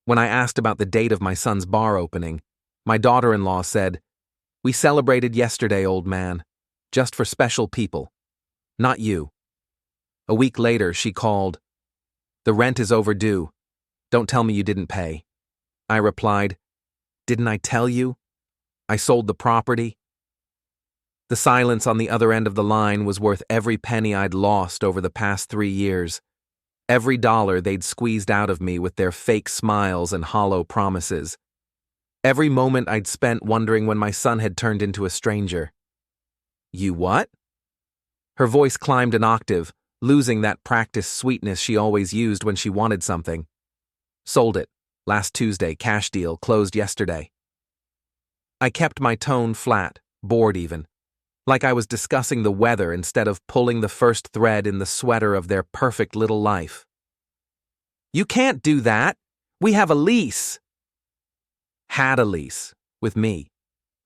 When I asked about the date of my son's bar opening, my daughter-in-law said, "We celebrated yesterday, old man. Just for special people. Not you." A week later, she called. "The rent is overdue. Don't tell me you didn't pay." I replied, "Didn't I tell you? I sold the property." The silence on the other end of the line was worth every penny I'd lost over the past 3 years. Every dollar they'd squeezed out of me with their fake smiles and hollow promises. Every moment I'd spent wondering when my son had turned into a stranger. "You what?" Her voice climbed an octave, losing that practiced sweetness she always used when she wanted something. "Sold it. Last Tuesday, cash deal, closed yesterday." I kept my tone flat, bored even, like I was discussing the weather instead of pulling the first thread in the sweater of their perfect little life. "You can't do that. We have a lease." Had a lease, with me.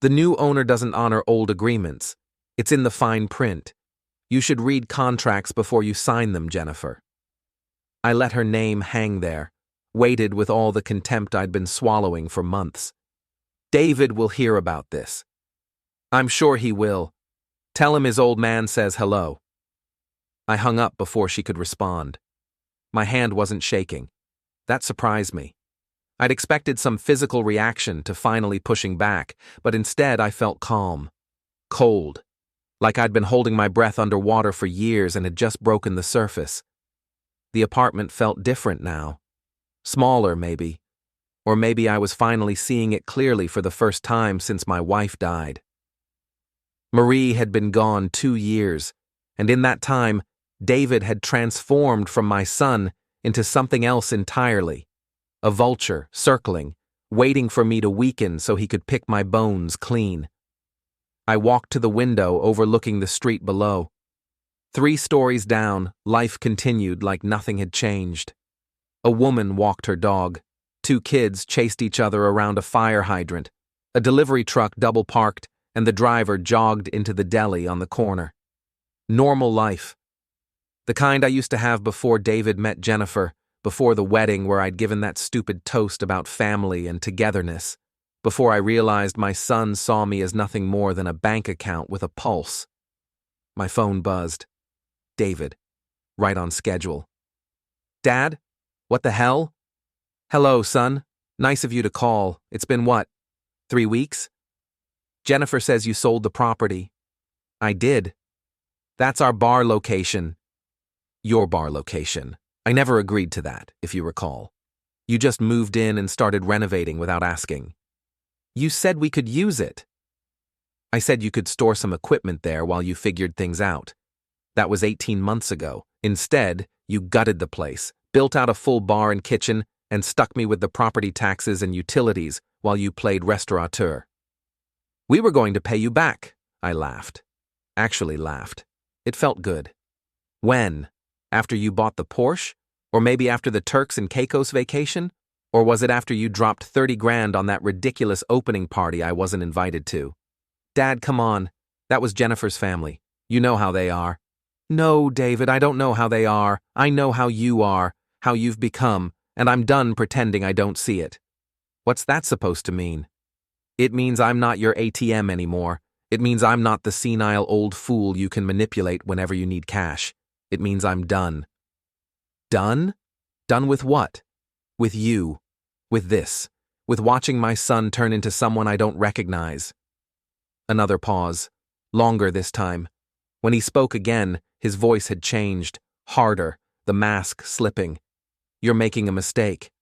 The new owner doesn't honor old agreements. It's in the fine print. You should read contracts before you sign them, Jennifer. I let her name hang there, waited with all the contempt I'd been swallowing for months. David will hear about this. I'm sure he will. Tell him his old man says hello. I hung up before she could respond. My hand wasn't shaking. That surprised me. I'd expected some physical reaction to finally pushing back, but instead I felt calm. Cold. Like I'd been holding my breath underwater for years and had just broken the surface. The apartment felt different now. Smaller, maybe. Or maybe I was finally seeing it clearly for the first time since my wife died. Marie had been gone 2 years, and in that time, David had transformed from my son into something else entirely. A vulture, circling, waiting for me to weaken so he could pick my bones clean. I walked to the window overlooking the street below. 3 stories down, life continued like nothing had changed. A woman walked her dog. 2 kids chased each other around a fire hydrant. A delivery truck double-parked, and the driver jogged into the deli on the corner. Normal life. The kind I used to have before David met Jennifer, before the wedding where I'd given that stupid toast about family and togetherness, before I realized my son saw me as nothing more than a bank account with a pulse. My phone buzzed. David. Right on schedule. "Dad? What the hell?" "Hello, son. Nice of you to call. It's been what? 3 weeks? Jennifer says you sold the property." "I did." "That's our bar location." "Your bar location. I never agreed to that, if you recall. You just moved in and started renovating without asking." "You said we could use it." "I said you could store some equipment there while you figured things out. That was 18 months ago. Instead, you gutted the place, built out a full bar and kitchen, and stuck me with the property taxes and utilities while you played restaurateur." "We were going to pay you back," I laughed. Actually laughed. It felt good. "When? After you bought the Porsche? Or maybe after the Turks and Caicos vacation? Or was it after you dropped 30 grand on that ridiculous opening party I wasn't invited to?" "Dad, come on. That was Jennifer's family. You know how they are." "No, David, I don't know how they are. I know how you are, how you've become, and I'm done pretending I don't see it." "What's that supposed to mean?" "It means I'm not your ATM anymore. It means I'm not the senile old fool you can manipulate whenever you need cash. It means I'm done." "Done? Done with what?" "With you. With this. With watching my son turn into someone I don't recognize." Another pause. Longer this time. When he spoke again, his voice had changed. Harder, the mask slipping. "You're making a mistake."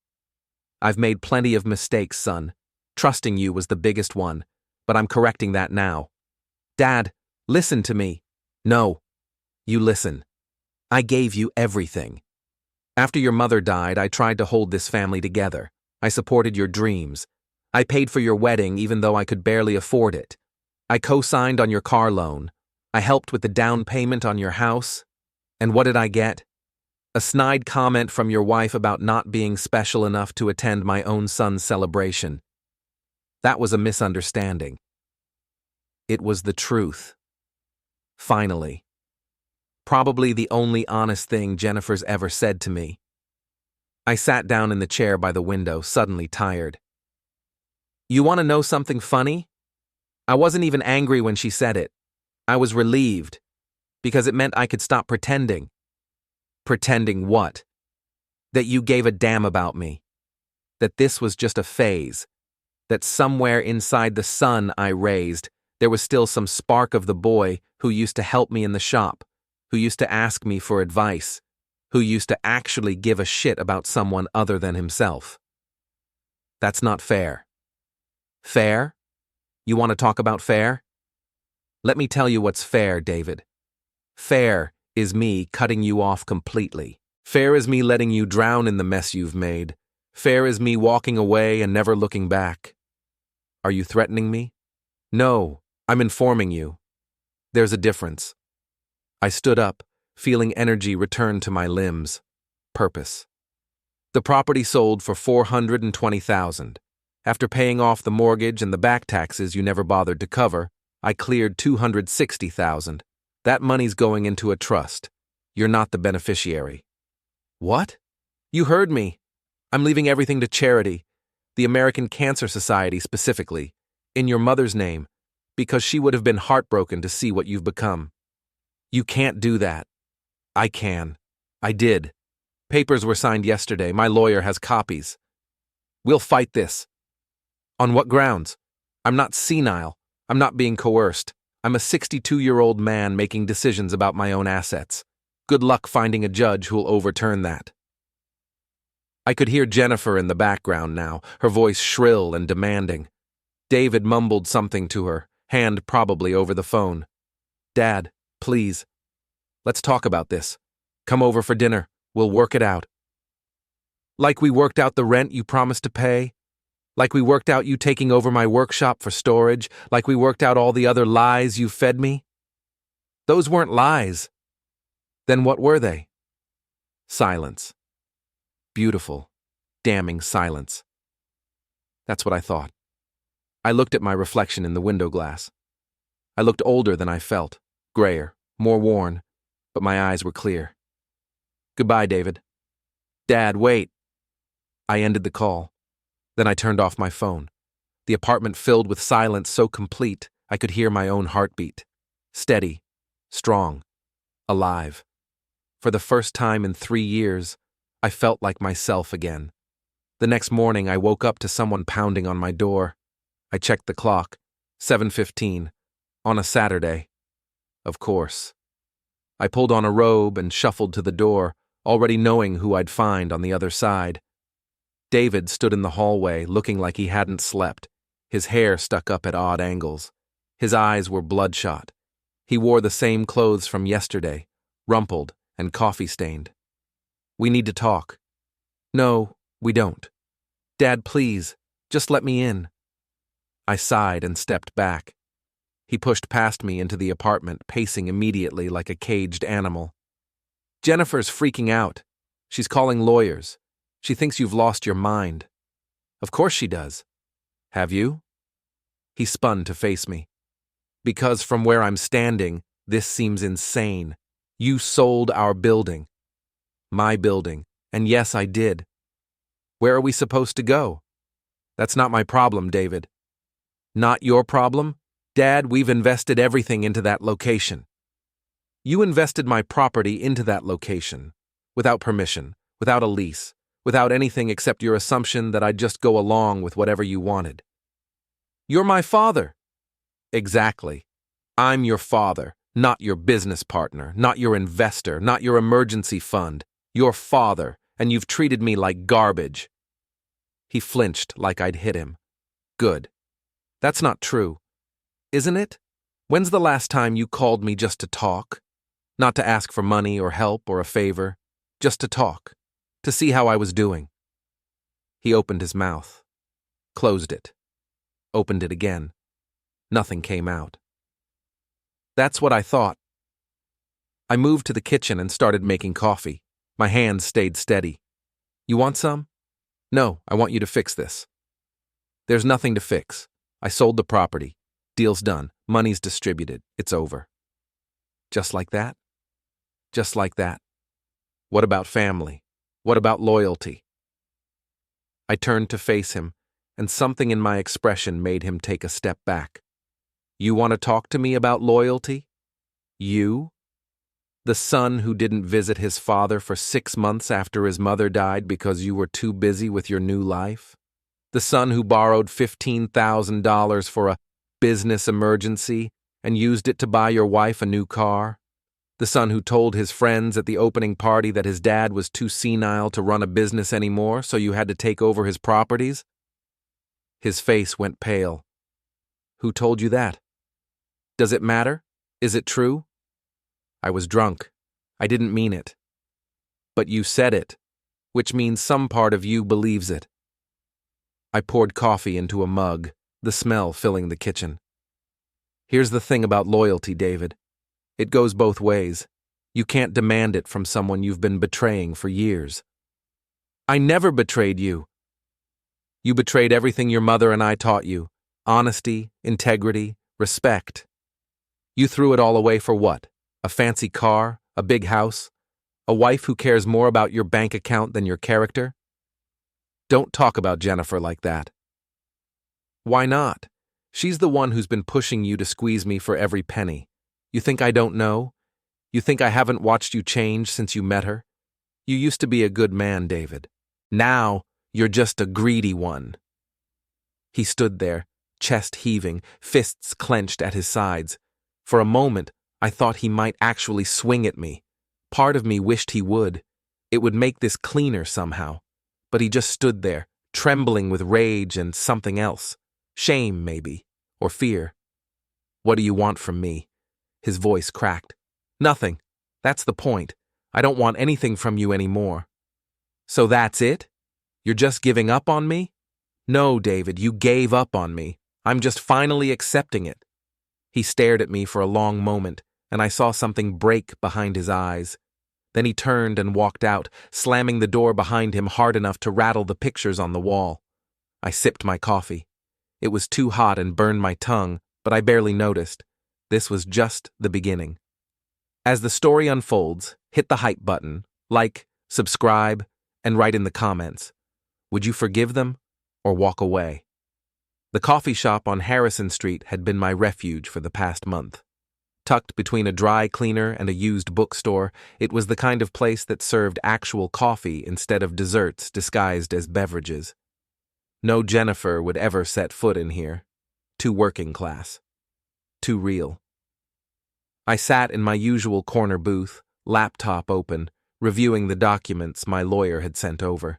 "I've made plenty of mistakes, son. Trusting you was the biggest one, but I'm correcting that now." "Dad, listen to me." "No. You listen. I gave you everything. After your mother died, I tried to hold this family together. I supported your dreams. I paid for your wedding even though I could barely afford it. I co-signed on your car loan. I helped with the down payment on your house. And what did I get? A snide comment from your wife about not being special enough to attend my own son's celebration. That was a misunderstanding. It was the truth. Finally. Probably the only honest thing Jennifer's ever said to me. I sat down in the chair by the window, suddenly tired. You want to know something funny? I wasn't even angry when she said it. I was relieved, because it meant I could stop pretending. Pretending what? That you gave a damn about me. That this was just a phase. That somewhere inside the son I raised, there was still some spark of the boy who used to help me in the shop, who used to ask me for advice, who used to actually give a shit about someone other than himself. That's not fair. Fair? You want to talk about fair? Let me tell you what's fair, David. Fair is me cutting you off completely. Fair is me letting you drown in the mess you've made. Fair is me walking away and never looking back. Are you threatening me? No, I'm informing you. There's a difference. I stood up, feeling energy return to my limbs. Purpose. The property sold for $420,000. After paying off the mortgage and the back taxes you never bothered to cover, I cleared $260,000. That money's going into a trust. You're not the beneficiary. What? You heard me. I'm leaving everything to charity, the American Cancer Society specifically, in your mother's name, because she would have been heartbroken to see what you've become. You can't do that. I can. I did. Papers were signed yesterday. My lawyer has copies. We'll fight this. On what grounds? I'm not senile. I'm not being coerced. I'm a 62-year-old man making decisions about my own assets. Good luck finding a judge who'll overturn that. I could hear Jennifer in the background now, her voice shrill and demanding. David mumbled something to her, hand probably over the phone. Dad, please. Let's talk about this. Come over for dinner. We'll work it out. Like we worked out the rent you promised to pay? Like we worked out you taking over my workshop for storage? Like we worked out all the other lies you fed me? Those weren't lies. Then what were they? Silence. Beautiful, damning silence. That's what I thought. I looked at my reflection in the window glass. I looked older than I felt, grayer, more worn, but my eyes were clear. Goodbye, David. Dad, wait. I ended the call. Then I turned off my phone. The apartment filled with silence so complete I could hear my own heartbeat. Steady, strong, alive. For the first time in 3 years, I felt like myself again. The next morning, I woke up to someone pounding on my door. I checked the clock. 7:15. On a Saturday. Of course. I pulled on a robe and shuffled to the door, already knowing who I'd find on the other side. David stood in the hallway, looking like he hadn't slept, his hair stuck up at odd angles. His eyes were bloodshot. He wore the same clothes from yesterday, rumpled and coffee-stained. We need to talk. No, we don't. Dad, please, just let me in. I sighed and stepped back. He pushed past me into the apartment, pacing immediately like a caged animal. Jennifer's freaking out. She's calling lawyers. She thinks you've lost your mind. Of course she does. Have you? He spun to face me. Because from where I'm standing, this seems insane. You sold our building. My building. And yes, I did. Where are we supposed to go? That's not my problem, David. Not your problem? Dad, we've invested everything into that location. You invested my property into that location, without permission, without a lease, without anything except your assumption that I'd just go along with whatever you wanted. You're my father. Exactly. I'm your father, not your business partner, not your investor, not your emergency fund. Your father, and you've treated me like garbage. He flinched like I'd hit him. Good. That's not true. Isn't it? When's the last time you called me just to talk? Not to ask for money or help or a favor, just to talk, to see how I was doing. He opened his mouth, closed it, opened it again. Nothing came out. That's what I thought. I moved to the kitchen and started making coffee. My hands stayed steady. You want some? No, I want you to fix this. There's nothing to fix. I sold the property. Deal's done. Money's distributed. It's over. Just like that? Just like that. What about family? What about loyalty? I turned to face him, and something in my expression made him take a step back. You want to talk to me about loyalty? You? The son who didn't visit his father for 6 months after his mother died because you were too busy with your new life? The son who borrowed $15,000 for a business emergency and used it to buy your wife a new car? The son who told his friends at the opening party that his dad was too senile to run a business anymore, so you had to take over his properties? His face went pale. Who told you that? Does it matter? Is it true? I was drunk. I didn't mean it. But you said it, which means some part of you believes it. I poured coffee into a mug, the smell filling the kitchen. Here's the thing about loyalty, David. It goes both ways. You can't demand it from someone you've been betraying for years. I never betrayed you. You betrayed everything your mother and I taught you. Honesty, integrity, respect. You threw it all away for what? A fancy car? A big house? A wife who cares more about your bank account than your character? Don't talk about Jennifer like that. Why not? She's the one who's been pushing you to squeeze me for every penny. You think I don't know? You think I haven't watched you change since you met her? You used to be a good man, David. Now, you're just a greedy one. He stood there, chest heaving, fists clenched at his sides. For a moment, I thought he might actually swing at me. Part of me wished he would. It would make this cleaner somehow. But he just stood there, trembling with rage and something else. Shame, maybe, or fear. What do you want from me? His voice cracked. Nothing. That's the point. I don't want anything from you anymore. So that's it? You're just giving up on me? No, David, you gave up on me. I'm just finally accepting it. He stared at me for a long moment, and I saw something break behind his eyes. Then he turned and walked out, slamming the door behind him hard enough to rattle the pictures on the wall. I sipped my coffee. It was too hot and burned my tongue, but I barely noticed. This was just the beginning. As the story unfolds, hit the hype button, like, subscribe, and write in the comments. Would you forgive them or walk away? The coffee shop on Harrison Street had been my refuge for the past month. Tucked between a dry cleaner and a used bookstore, it was the kind of place that served actual coffee instead of desserts disguised as beverages. No Jennifer would ever set foot in here. Too working class. Too real. I sat in my usual corner booth, laptop open, reviewing the documents my lawyer had sent over.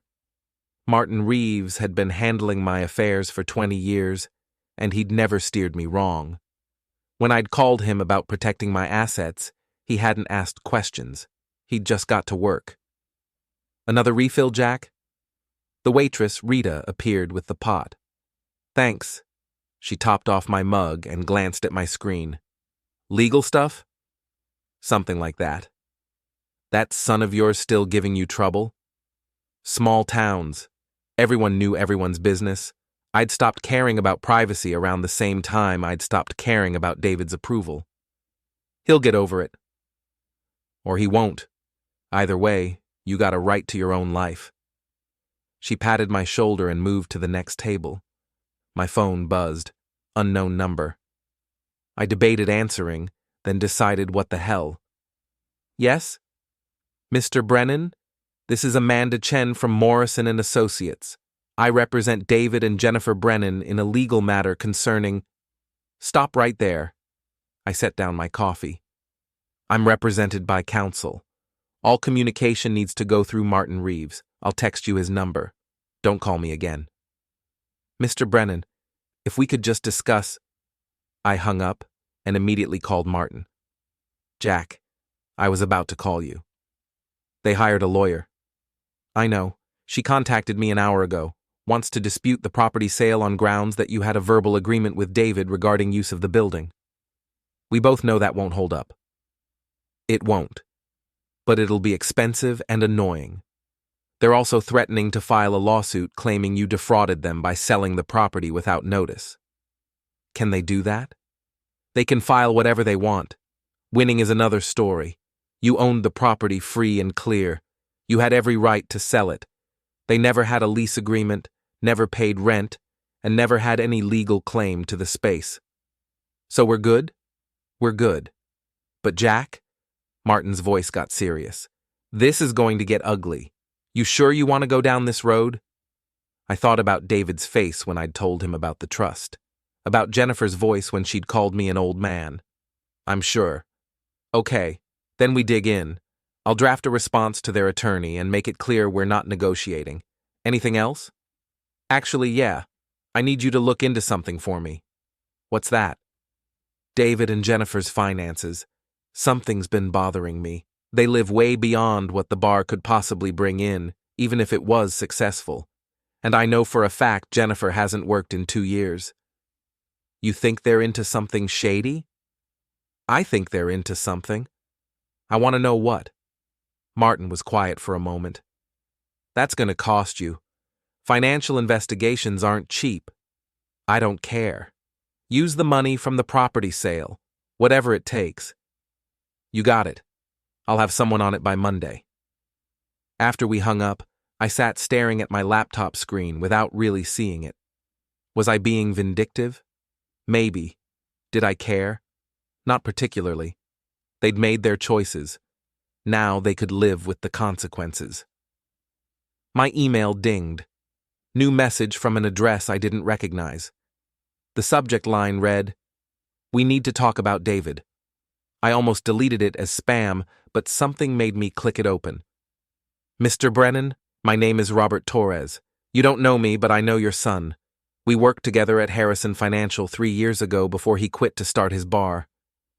Martin Reeves had been handling my affairs for 20 years, and he'd never steered me wrong. When I'd called him about protecting my assets, he hadn't asked questions. He'd just got to work. Another refill, Jack? The waitress, Rita, appeared with the pot. Thanks. She topped off my mug and glanced at my screen. Legal stuff? Something like that. That son of yours still giving you trouble? Small towns. Everyone knew everyone's business. I'd stopped caring about privacy around the same time I'd stopped caring about David's approval. He'll get over it. Or he won't. Either way, you got a right to your own life. She patted my shoulder and moved to the next table. My phone buzzed. Unknown number. I debated answering, then decided what the hell. Yes? Mr. Brennan? This is Amanda Chen from Morrison & Associates. I represent David and Jennifer Brennan in a legal matter concerning... Stop right there. I set down my coffee. I'm represented by counsel. All communication needs to go through Martin Reeves. I'll text you his number. Don't call me again. Mr. Brennan, if we could just discuss... I hung up and immediately called Martin. Jack, I was about to call you. They hired a lawyer. I know. She contacted me an hour ago. Wants to dispute the property sale on grounds that you had a verbal agreement with David regarding use of the building. We both know that won't hold up. It won't. But it'll be expensive and annoying. They're also threatening to file a lawsuit claiming you defrauded them by selling the property without notice. Can they do that? They can file whatever they want. Winning is another story. You owned the property free and clear. You had every right to sell it. They never had a lease agreement. never paid rent, and never had any legal claim to the space. So we're good? We're good. But Jack? Martin's voice got serious. This is going to get ugly. You sure you want to go down this road? I thought about David's face when I'd told him about the trust. About Jennifer's voice when she'd called me an old man. I'm sure. Okay, then we dig in. I'll draft a response to their attorney and make it clear we're not negotiating. Anything else? Actually, yeah. I need you to look into something for me. What's that? David and Jennifer's finances. Something's been bothering me. They live way beyond what the bar could possibly bring in, even if it was successful. And I know for a fact Jennifer hasn't worked in 2 years. You think they're into something shady? I think they're into something. I want to know what. Martin was quiet for a moment. That's going to cost you. Financial investigations aren't cheap. I don't care. Use the money from the property sale, whatever it takes. You got it. I'll have someone on it by Monday. After we hung up, I sat staring at my laptop screen without really seeing it. Was I being vindictive? Maybe. Did I care? Not particularly. They'd made their choices. Now they could live with the consequences. My email dinged. New message from an address I didn't recognize. The subject line read, "We need to talk about David." I almost deleted it as spam, but something made me click it open. Mr. Brennan, my name is Robert Torres. You don't know me, but I know your son. We worked together at Harrison Financial 3 years ago before he quit to start his bar.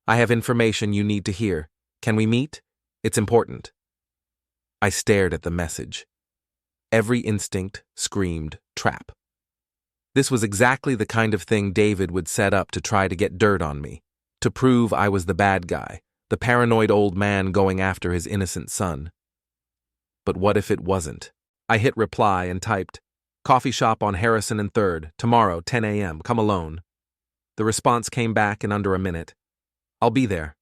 I have information you need to hear. Can we meet? It's important. I stared at the message. Every instinct screamed trap. This was exactly the kind of thing David would set up to try to get dirt on me, to prove I was the bad guy, the paranoid old man going after his innocent son. But what if it wasn't? I hit reply and typed, "Coffee shop on Harrison and 3rd, tomorrow, 10 a.m., come alone." The response came back in under a minute. "I'll be there."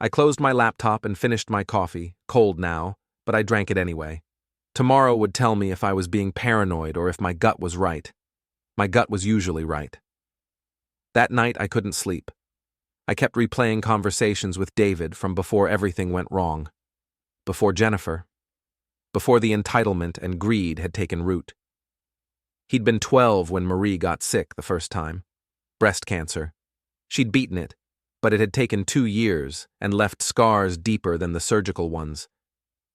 I closed my laptop and finished my coffee, cold now, but I drank it anyway. Tomorrow would tell me if I was being paranoid or if my gut was right. My gut was usually right. That night I couldn't sleep. I kept replaying conversations with David from before everything went wrong. Before Jennifer. Before the entitlement and greed had taken root. He'd been 12 when Marie got sick the first time. Breast cancer. She'd beaten it, but it had taken 2 years and left scars deeper than the surgical ones.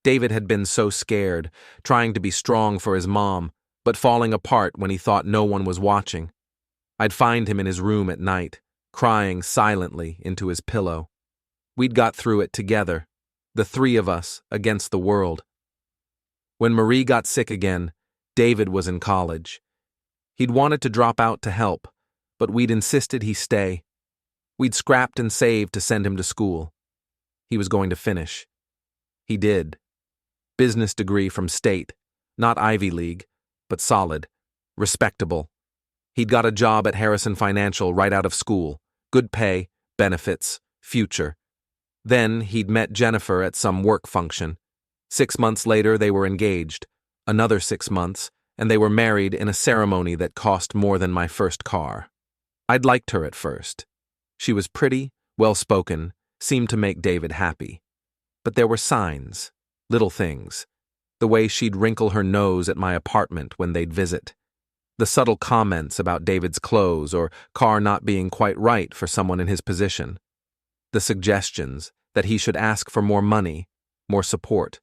David had been so scared, trying to be strong for his mom, but falling apart when he thought no one was watching. I'd find him in his room at night, crying silently into his pillow. We'd got through it together, the 3 of us against the world. When Marie got sick again, David was in college. He'd wanted to drop out to help, but we'd insisted he stay. We'd scrapped and saved to send him to school. He was going to finish. He did. Business degree from state, not Ivy League, but solid, respectable. He'd got a job at Harrison Financial right out of school, good pay, benefits, future. Then he'd met Jennifer at some work function. 6 months later they were engaged, another 6 months, and they were married in a ceremony that cost more than my first car. I'd liked her at first. She was pretty, well-spoken, seemed to make David happy. But there were signs, little things. The way she'd wrinkle her nose at my apartment when they'd visit. The subtle comments about David's clothes or car not being quite right for someone in his position. The suggestions that he should ask for more money, more support,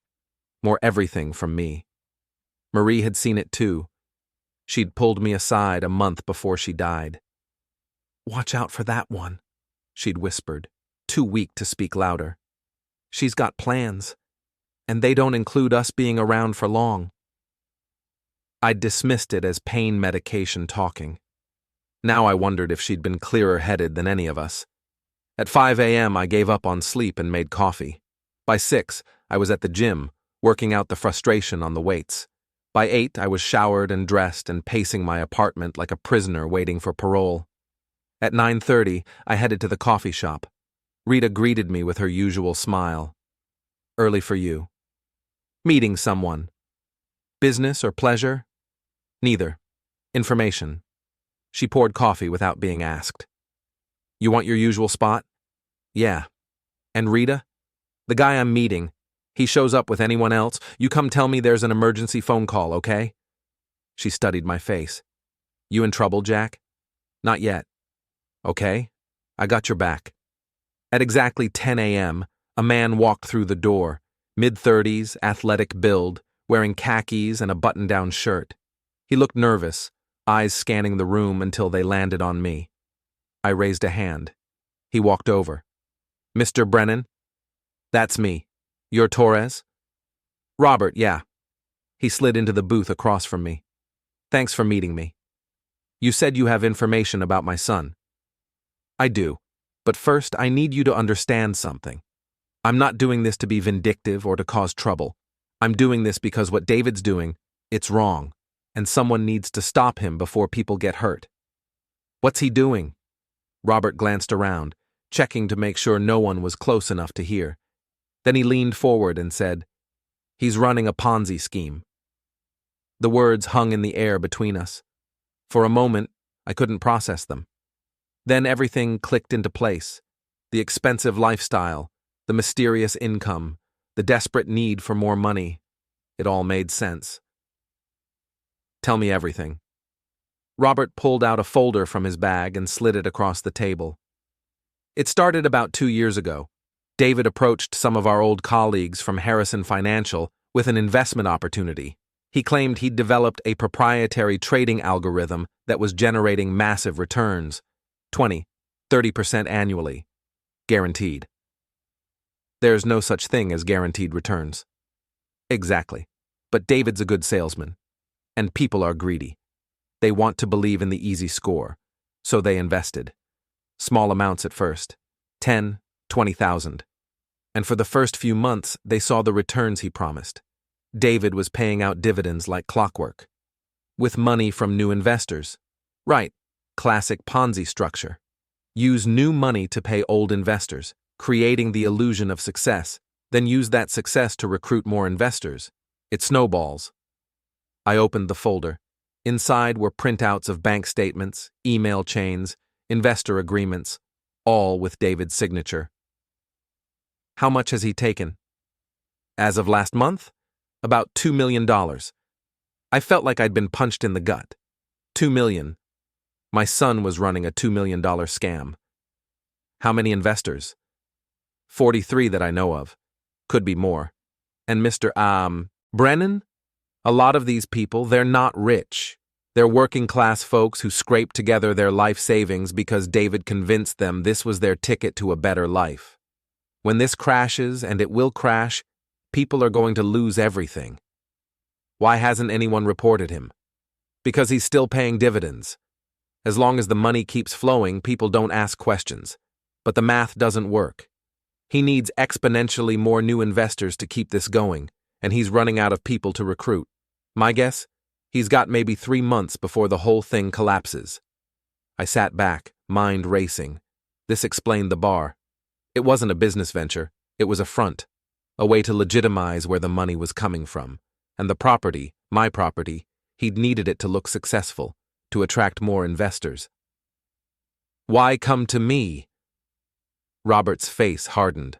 more everything from me. Marie had seen it too. She'd pulled me aside a month before she died. "Watch out for that one," she'd whispered, too weak to speak louder. "She's got plans, and they don't include us being around for long." I'd dismissed it as pain medication talking. Now I wondered if she'd been clearer-headed than any of us. At 5 a.m. I gave up on sleep and made coffee. By 6, I was at the gym, working out the frustration on the weights. By 8, I was showered and dressed and pacing my apartment like a prisoner waiting for parole. At 9:30, I headed to the coffee shop. Rita greeted me with her usual smile. "Early for you." "Meeting someone." "Business or pleasure?" "Neither. Information. She poured coffee without being asked. You want your usual spot? Yeah. And Rita? The guy I'm meeting. He shows up with anyone else. You come tell me there's an emergency phone call, okay? She studied my face. You in trouble, Jack? Not yet. Okay. I got your back. At exactly 10 a.m., a man walked through the door, mid-30s, athletic build, wearing khakis and a button-down shirt. He looked nervous, eyes scanning the room until they landed on me. I raised a hand. He walked over. Mr. Brennan? That's me. You're Torres? Robert, yeah. He slid into the booth across from me. Thanks for meeting me. You said you have information about my son. I do. But first, I need you to understand something. I'm not doing this to be vindictive or to cause trouble. I'm doing this because what David's doing, it's wrong, and someone needs to stop him before people get hurt. What's he doing? Robert glanced around, checking to make sure no one was close enough to hear. Then he leaned forward and said, He's running a Ponzi scheme. The words hung in the air between us. For a moment, I couldn't process them. Then everything clicked into place. The expensive lifestyle, the mysterious income, the desperate need for more money. It all made sense. Tell me everything. Robert pulled out a folder from his bag and slid it across the table. It started about 2 years ago. David approached some of our old colleagues from Harrison Financial with an investment opportunity. He claimed he'd developed a proprietary trading algorithm that was generating massive returns, 20-30% annually, guaranteed. There's no such thing as guaranteed returns. Exactly. But David's a good salesman. And people are greedy. They want to believe in the easy score. So they invested. Small amounts at first. 10, 20,000. And for the first few months, they saw the returns he promised. David was paying out dividends like clockwork. With money from new investors. Right. Classic Ponzi structure. Use new money to pay old investors, creating the illusion of success, then use that success to recruit more investors. It snowballs. I opened the folder. Inside were printouts of bank statements, email chains, investor agreements, all with David's signature. How much has he taken? As of last month? About $2 million. I felt like I'd been punched in the gut. $2 million. My son was running a $2 million scam. How many investors? 43 that I know of. Could be more. And Mr. Brennan? A lot of these people, they're not rich. They're working-class folks who scraped together their life savings because David convinced them this was their ticket to a better life. When this crashes, and it will crash, people are going to lose everything. Why hasn't anyone reported him? Because he's still paying dividends. As long as the money keeps flowing, people don't ask questions. But the math doesn't work. He needs exponentially more new investors to keep this going, and he's running out of people to recruit. My guess? He's got maybe 3 months before the whole thing collapses. I sat back, mind racing. This explained the bar. It wasn't a business venture, it was a front, a way to legitimize where the money was coming from. And the property, my property, he'd needed it to look successful, to attract more investors. Why come to me? Robert's face hardened.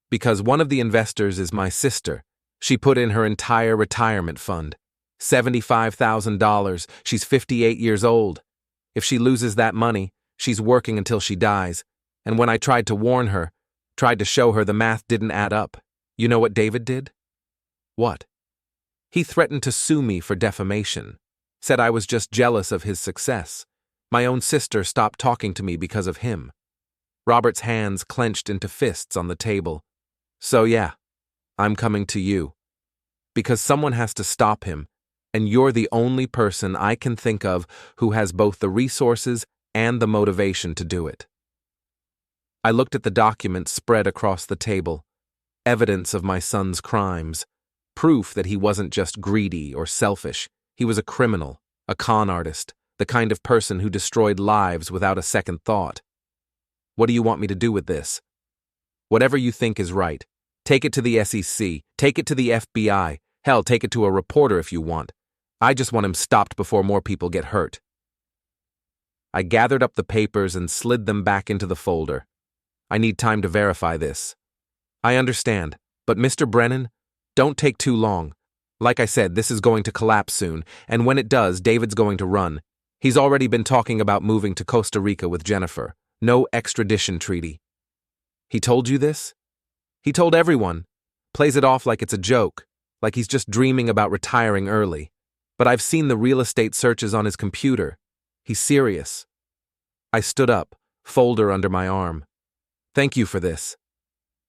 Because one of the investors is my sister. She put in her entire retirement fund. $75,000. She's 58 years old. If she loses that money, she's working until she dies. And when I tried to warn her, tried to show her the math didn't add up, you know what David did? What? He threatened to sue me for defamation. Said I was just jealous of his success. My own sister stopped talking to me because of him. Robert's hands clenched into fists on the table. So yeah, I'm coming to you. Because someone has to stop him, and you're the only person I can think of who has both the resources and the motivation to do it. I looked at the documents spread across the table. Evidence of my son's crimes. Proof that he wasn't just greedy or selfish. He was a criminal, a con artist, the kind of person who destroyed lives without a second thought. What do you want me to do with this? Whatever you think is right. Take it to the SEC. Take it to the FBI. Hell, take it to a reporter if you want. I just want him stopped before more people get hurt. I gathered up the papers and slid them back into the folder. I need time to verify this. I understand, but Mr. Brennan, don't take too long. Like I said, this is going to collapse soon, and when it does, David's going to run. He's already been talking about moving to Costa Rica with Jennifer. No extradition treaty. He told you this? He told everyone. Plays it off like it's a joke, like he's just dreaming about retiring early. But I've seen the real estate searches on his computer. He's serious. I stood up, folder under my arm. Thank you for this.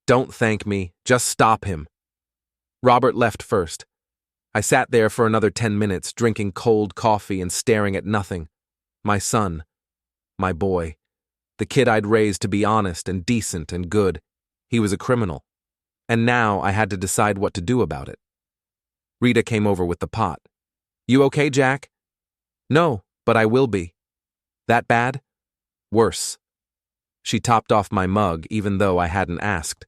Don't thank me, just stop him. Robert left first. I sat there for another 10 minutes, drinking cold coffee and staring at nothing. My son. My boy. The kid I'd raised to be honest and decent and good. He was a criminal. And now I had to decide what to do about it. Rita came over with the pot. You okay, Jack? No, but I will be. That bad? Worse. She topped off my mug even though I hadn't asked.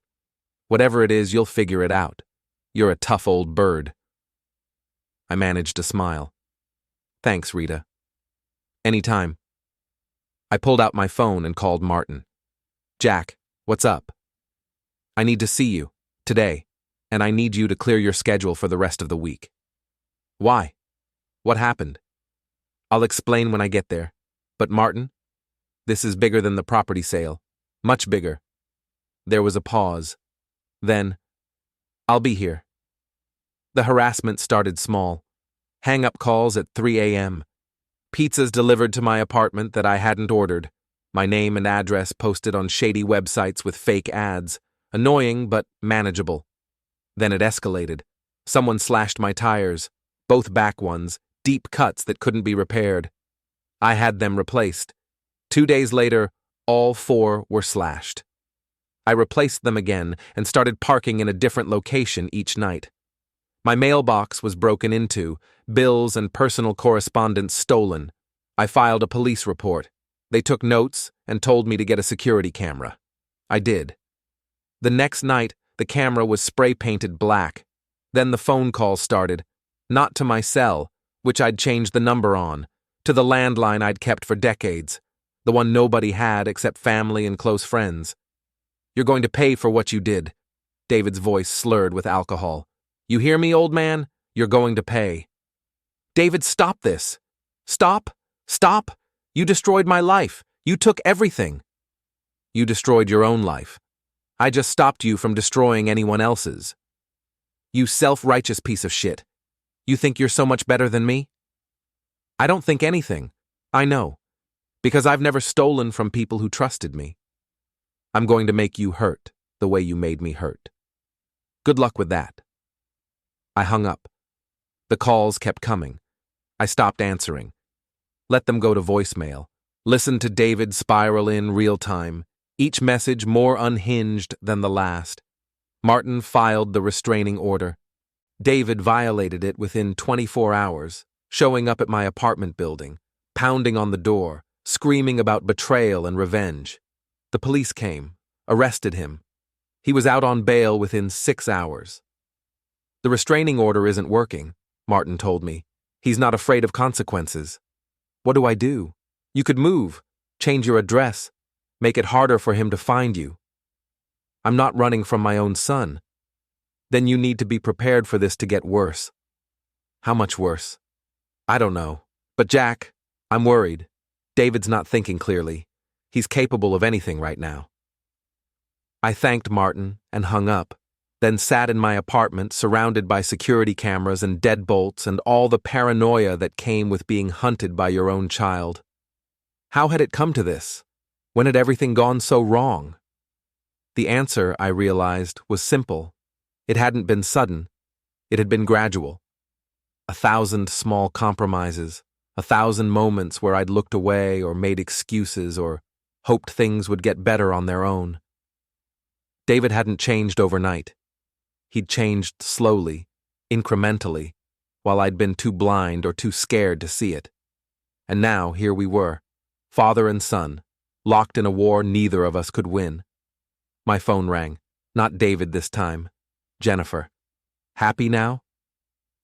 Whatever it is, you'll figure it out. You're a tough old bird. I managed to smile. Thanks, Rita. Anytime. I pulled out my phone and called Martin. Jack, what's up? I need to see you, today, and I need you to clear your schedule for the rest of the week. Why? What happened? I'll explain when I get there. But Martin, this is bigger than the property sale. Much bigger. There was a pause. Then, I'll be here. The harassment started small. Hang-up calls at 3 a.m. Pizzas delivered to my apartment that I hadn't ordered. My name and address posted on shady websites with fake ads. Annoying, but manageable. Then it escalated. Someone slashed my tires, both back ones, deep cuts that couldn't be repaired. I had them replaced. 2 days later, all 4 were slashed. I replaced them again and started parking in a different location each night. My mailbox was broken into, bills and personal correspondence stolen. I filed a police report. They took notes and told me to get a security camera. I did. The next night, the camera was spray-painted black. Then the phone calls started. Not to my cell, which I'd changed the number on, to the landline I'd kept for decades, the one nobody had except family and close friends. You're going to pay for what you did. David's voice slurred with alcohol. You hear me, old man? You're going to pay. David, stop this. Stop. Stop. You destroyed my life. You took everything. You destroyed your own life. I just stopped you from destroying anyone else's. You self-righteous piece of shit. You think you're so much better than me? I don't think anything. I know. Because I've never stolen from people who trusted me. I'm going to make you hurt the way you made me hurt. Good luck with that. I hung up. The calls kept coming. I stopped answering. Let them go to voicemail. Listened to David spiral in real time, each message more unhinged than the last. Martin filed the restraining order. David violated it within 24 hours, showing up at my apartment building, pounding on the door, screaming about betrayal and revenge. The police came, arrested him. He was out on bail within 6 hours. The restraining order isn't working, Martin told me. He's not afraid of consequences. What do I do? You could move, change your address, make it harder for him to find you. I'm not running from my own son. Then you need to be prepared for this to get worse. How much worse? I don't know. But Jack, I'm worried. David's not thinking clearly. He's capable of anything right now. I thanked Martin and hung up, then sat in my apartment surrounded by security cameras and deadbolts and all the paranoia that came with being hunted by your own child. How had it come to this? When had everything gone so wrong? The answer, I realized, was simple. It hadn't been sudden. It had been gradual. 1,000 small compromises, 1,000 moments where I'd looked away or made excuses or hoped things would get better on their own. David hadn't changed overnight. He'd changed slowly, incrementally, while I'd been too blind or too scared to see it. And now here we were, father and son, locked in a war neither of us could win. My phone rang. Not David this time. Jennifer. Happy now?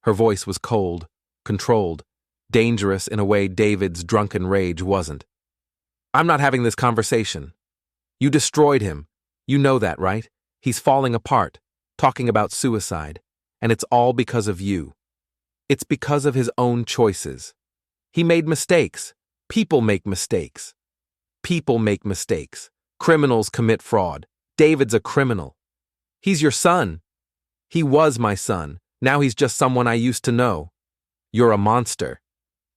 Her voice was cold, controlled, dangerous in a way David's drunken rage wasn't. I'm not having this conversation. You destroyed him. You know that, right? He's falling apart, talking about suicide, and it's all because of you. It's because of his own choices. He made mistakes. People make mistakes. People make mistakes. Criminals commit fraud. David's a criminal. He's your son. He was my son. Now he's just someone I used to know. You're a monster.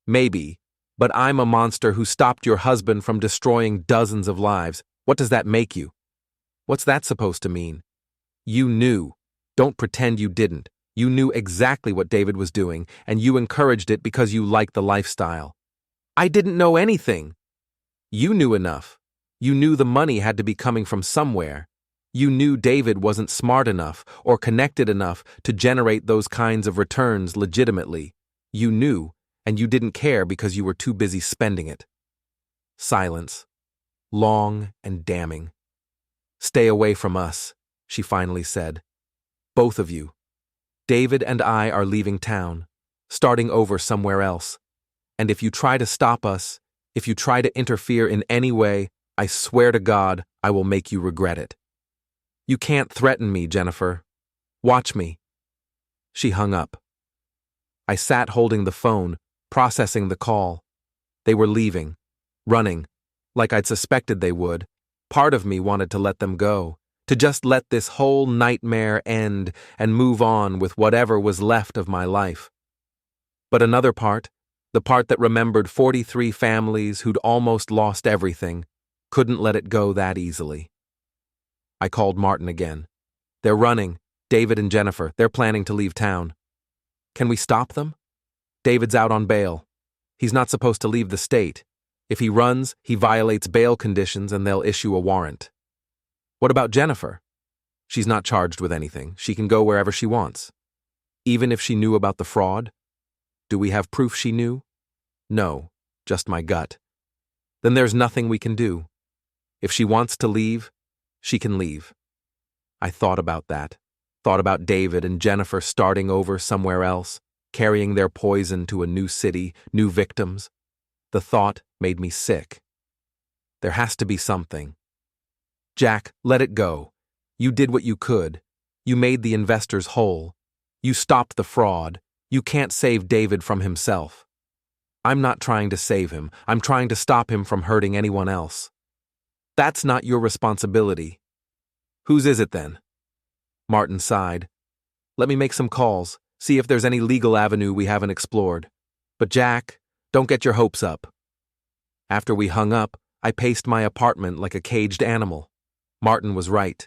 Maybe, but I'm a monster who stopped your husband from destroying dozens of lives. What does that make you? What's that supposed to mean? You knew. Don't pretend you didn't. You knew exactly what David was doing, and you encouraged it because you liked the lifestyle. I didn't know anything. You knew enough. You knew the money had to be coming from somewhere. You knew David wasn't smart enough or connected enough to generate those kinds of returns legitimately. You knew, and you didn't care because you were too busy spending it. Silence. Long and damning. Stay away from us, she finally said. Both of you. David and I are leaving town, starting over somewhere else. And if you try to stop us, if you try to interfere in any way, I swear to God, I will make you regret it. You can't threaten me, Jennifer. Watch me. She hung up. I sat holding the phone, processing the call. They were leaving, running, like I'd suspected they would. Part of me wanted to let them go, to just let this whole nightmare end and move on with whatever was left of my life. But another part, the part that remembered 43 families who'd almost lost everything, couldn't let it go that easily. I called Martin again. They're running, David and Jennifer. They're planning to leave town. Can we stop them? David's out on bail. He's not supposed to leave the state. If he runs, he violates bail conditions and they'll issue a warrant. What about Jennifer? She's not charged with anything. She can go wherever she wants. Even if she knew about the fraud? Do we have proof she knew? No, just my gut. Then there's nothing we can do. If she wants to leave, she can leave. I thought about that. Thought about David and Jennifer starting over somewhere else, carrying their poison to a new city, new victims. The thought made me sick. There has to be something. Jack, let it go. You did what you could. You made the investors whole. You stopped the fraud. You can't save David from himself. I'm not trying to save him. I'm trying to stop him from hurting anyone else. That's not your responsibility. Whose is it then? Martin sighed. Let me make some calls, see if there's any legal avenue we haven't explored. But Jack, don't get your hopes up. After we hung up, I paced my apartment like a caged animal. Martin was right.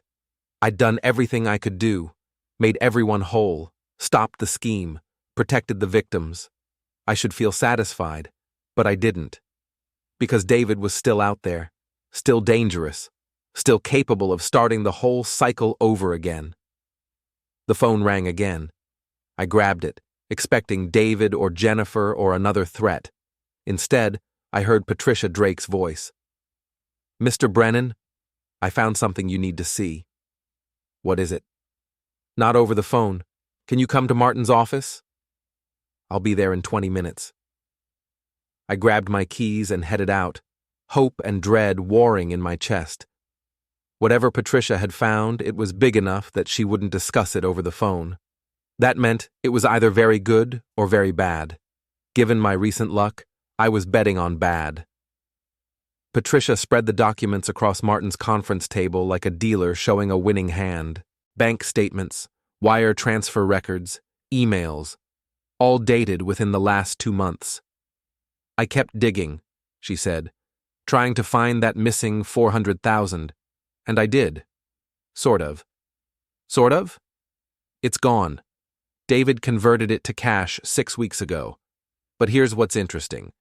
I'd done everything I could do, made everyone whole, stopped the scheme, protected the victims. I should feel satisfied, but I didn't. Because David was still out there, still dangerous, still capable of starting the whole cycle over again. The phone rang again. I grabbed it, expecting David or Jennifer or another threat. Instead, I heard Patricia Drake's voice. Mr. Brennan, I found something you need to see. What is it? Not over the phone. Can you come to Martin's office? I'll be there in 20 minutes. I grabbed my keys and headed out, hope and dread warring in my chest. Whatever Patricia had found, it was big enough that she wouldn't discuss it over the phone. That meant it was either very good or very bad. Given my recent luck, I was betting on bad. Patricia spread the documents across Martin's conference table like a dealer showing a winning hand. Bank statements, wire transfer records, emails, all dated within the last 2 months. I kept digging, she said, trying to find that missing 400,000, and I did. Sort of. Sort of? It's gone. David converted it to cash 6 weeks ago. But here's what's interesting.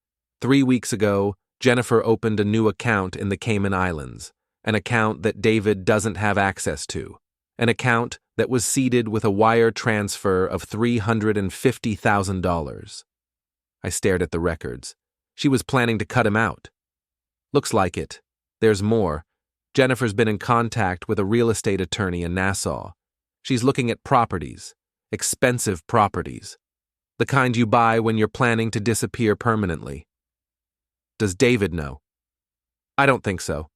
3 weeks ago, Jennifer opened a new account in the Cayman Islands, an account that David doesn't have access to, an account that was seeded with a wire transfer of $350,000. I stared at the records. She was planning to cut him out. Looks like it. There's more. Jennifer's been in contact with a real estate attorney in Nassau. She's looking at properties, expensive properties. The kind you buy when you're planning to disappear permanently. Does David know? I don't think so.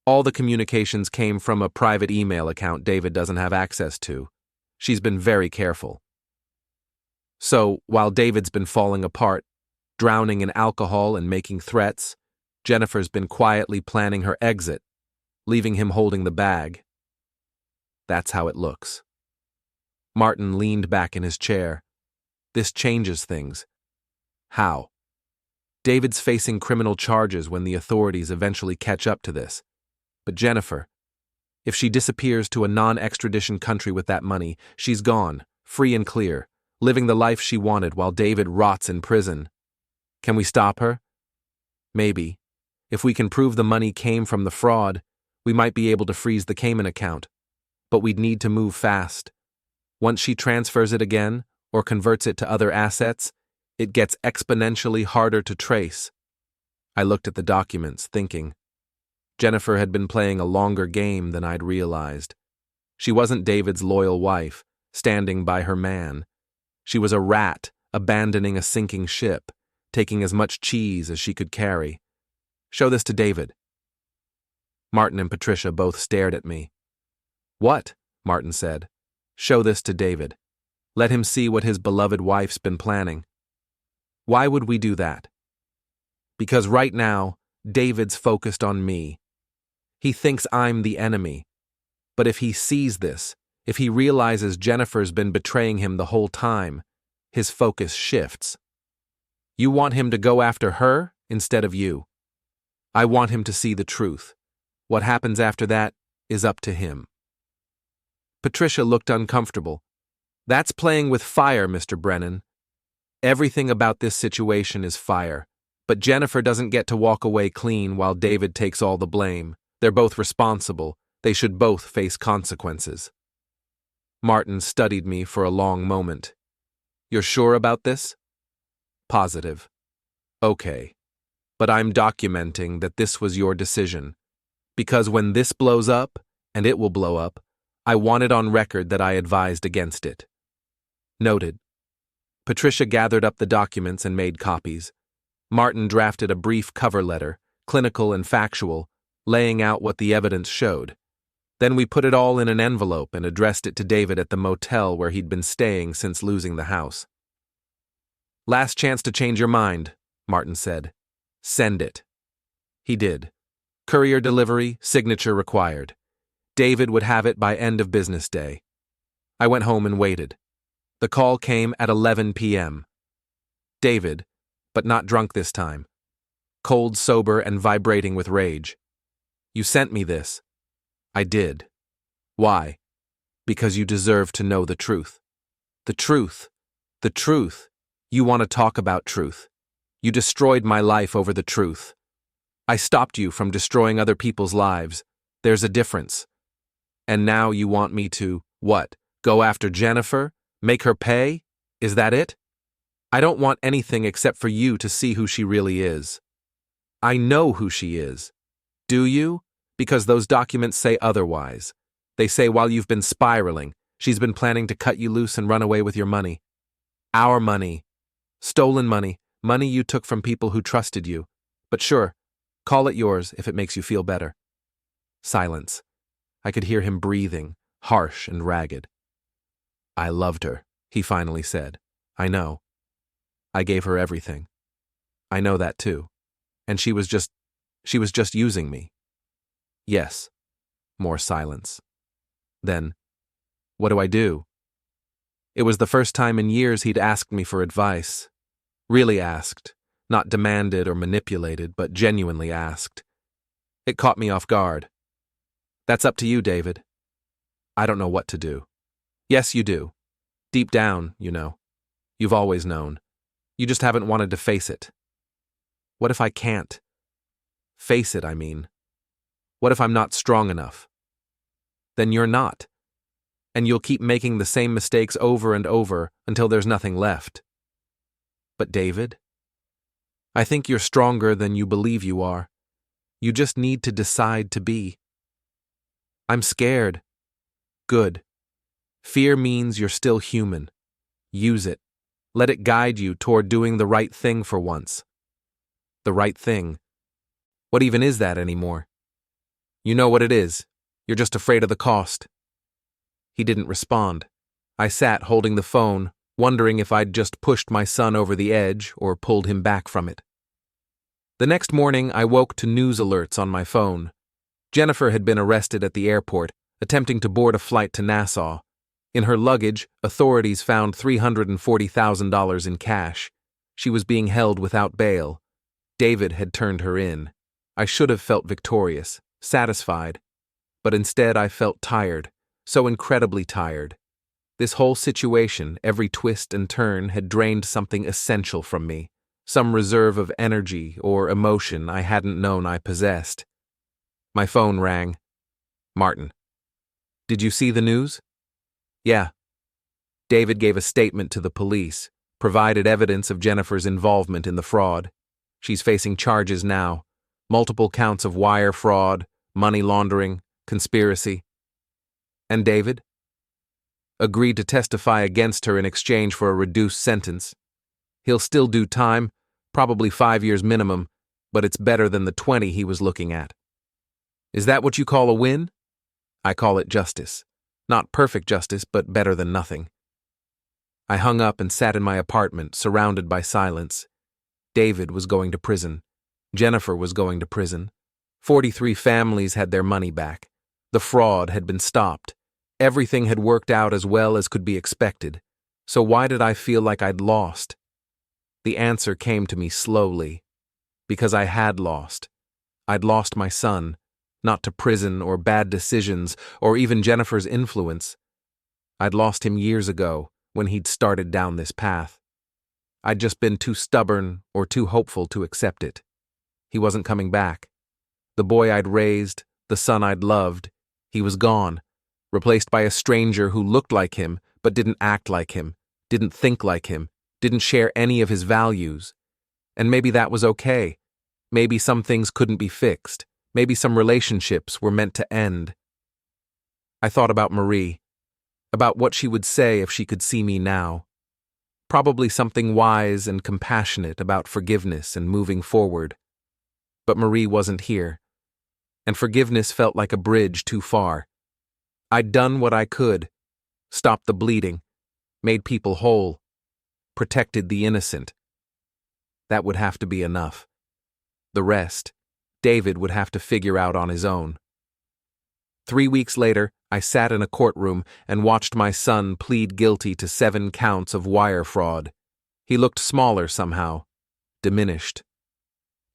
All the communications came from a private email account David doesn't have access to. She's been very careful. So, while David's been falling apart, drowning in alcohol and making threats, Jennifer's been quietly planning her exit, leaving him holding the bag. That's how it looks. Martin leaned back in his chair. This changes things. How? David's facing criminal charges when the authorities eventually catch up to this. But Jennifer, if she disappears to a non-extradition country with that money, she's gone, free and clear, living the life she wanted while David rots in prison. Can we stop her? Maybe. If we can prove the money came from the fraud, we might be able to freeze the Cayman account. But we'd need to move fast. Once she transfers it again, or converts it to other assets, it gets exponentially harder to trace. I looked at the documents, thinking. Jennifer had been playing a longer game than I'd realized. She wasn't David's loyal wife, standing by her man. She was a rat, abandoning a sinking ship, taking as much cheese as she could carry. Show this to David. Martin and Patricia both stared at me. What? Martin said. Show this to David. Let him see what his beloved wife's been planning. Why would we do that? Because right now, David's focused on me. He thinks I'm the enemy. But if he sees this, if he realizes Jennifer's been betraying him the whole time, his focus shifts. You want him to go after her instead of you. I want him to see the truth. What happens after that is up to him. Patricia looked uncomfortable. That's playing with fire, Mr. Brennan. Everything about this situation is fire. But Jennifer doesn't get to walk away clean while David takes all the blame. They're both responsible. They should both face consequences. Martin studied me for a long moment. You're sure about this? Positive. Okay. But I'm documenting that this was your decision. Because when this blows up, and it will blow up, I want it on record that I advised against it. Noted. Patricia gathered up the documents and made copies. Martin drafted a brief cover letter, clinical and factual, laying out what the evidence showed. Then we put it all in an envelope and addressed it to David at the motel where he'd been staying since losing the house. Last chance to change your mind, Martin said. Send it. He did. Courier delivery, signature required. David would have it by end of business day. I went home and waited. The call came at 11 p.m. David, but not drunk this time. Cold, sober, and vibrating with rage. You sent me this. I did. Why? Because you deserve to know the truth. The truth. The truth. You want to talk about truth. You destroyed my life over the truth. I stopped you from destroying other people's lives. There's a difference. And now you want me to, what, go after Jennifer? Make her pay? Is that it? I don't want anything except for you to see who she really is. I know who she is. Do you? Because those documents say otherwise. They say while you've been spiraling, she's been planning to cut you loose and run away with your money. Our money. Stolen money. Money you took from people who trusted you. But sure, call it yours if it makes you feel better. Silence. I could hear him breathing, harsh and ragged. I loved her, he finally said. I know. I gave her everything. I know that too. And she was just using me. Yes. More silence. Then, what do I do? It was the first time in years he'd asked me for advice. Really asked. Not demanded or manipulated, but genuinely asked. It caught me off guard. That's up to you, David. I don't know what to do. Yes, you do. Deep down, you know. You've always known. You just haven't wanted to face it. What if I can't? Face it, I mean. What if I'm not strong enough? Then you're not. And you'll keep making the same mistakes over and over until there's nothing left. But David? I think you're stronger than you believe you are. You just need to decide to be. I'm scared. Good. Fear means you're still human. Use it. Let it guide you toward doing the right thing for once. The right thing. What even is that anymore? You know what it is. You're just afraid of the cost. He didn't respond. I sat holding the phone, wondering if I'd just pushed my son over the edge or pulled him back from it. The next morning, I woke to news alerts on my phone. Jennifer had been arrested at the airport, attempting to board a flight to Nassau. In her luggage, authorities found $340,000 in cash. She was being held without bail. David had turned her in. I should have felt victorious, satisfied. But instead I felt tired, so incredibly tired. This whole situation, every twist and turn, had drained something essential from me, some reserve of energy or emotion I hadn't known I possessed. My phone rang. Martin. Did you see the news? Yeah. David gave a statement to the police, provided evidence of Jennifer's involvement in the fraud. She's facing charges now, multiple counts of wire fraud, money laundering, conspiracy. And David? Agreed to testify against her in exchange for a reduced sentence. He'll still do time, probably 5 years minimum, but it's better than the 20 he was looking at. Is that what you call a win? I call it justice. Not perfect justice, but better than nothing. I hung up and sat in my apartment, surrounded by silence. David was going to prison. Jennifer was going to prison. 43 families had their money back. The fraud had been stopped. Everything had worked out as well as could be expected. So why did I feel like I'd lost? The answer came to me slowly. Because I had lost. I'd lost my son, not to prison or bad decisions or even Jennifer's influence. I'd lost him years ago when he'd started down this path. I'd just been too stubborn or too hopeful to accept it. He wasn't coming back. The boy I'd raised, the son I'd loved, he was gone, replaced by a stranger who looked like him but didn't act like him, didn't think like him, didn't share any of his values. And maybe that was okay. Maybe some things couldn't be fixed. Maybe some relationships were meant to end. I thought about Marie, about what she would say if she could see me now. Probably something wise and compassionate about forgiveness and moving forward. But Marie wasn't here, and forgiveness felt like a bridge too far. I'd done what I could, stopped the bleeding, made people whole, protected the innocent. That would have to be enough. The rest, David would have to figure out on his own. 3 weeks later, I sat in a courtroom and watched my son plead guilty to 7 counts of wire fraud. He looked smaller somehow, diminished.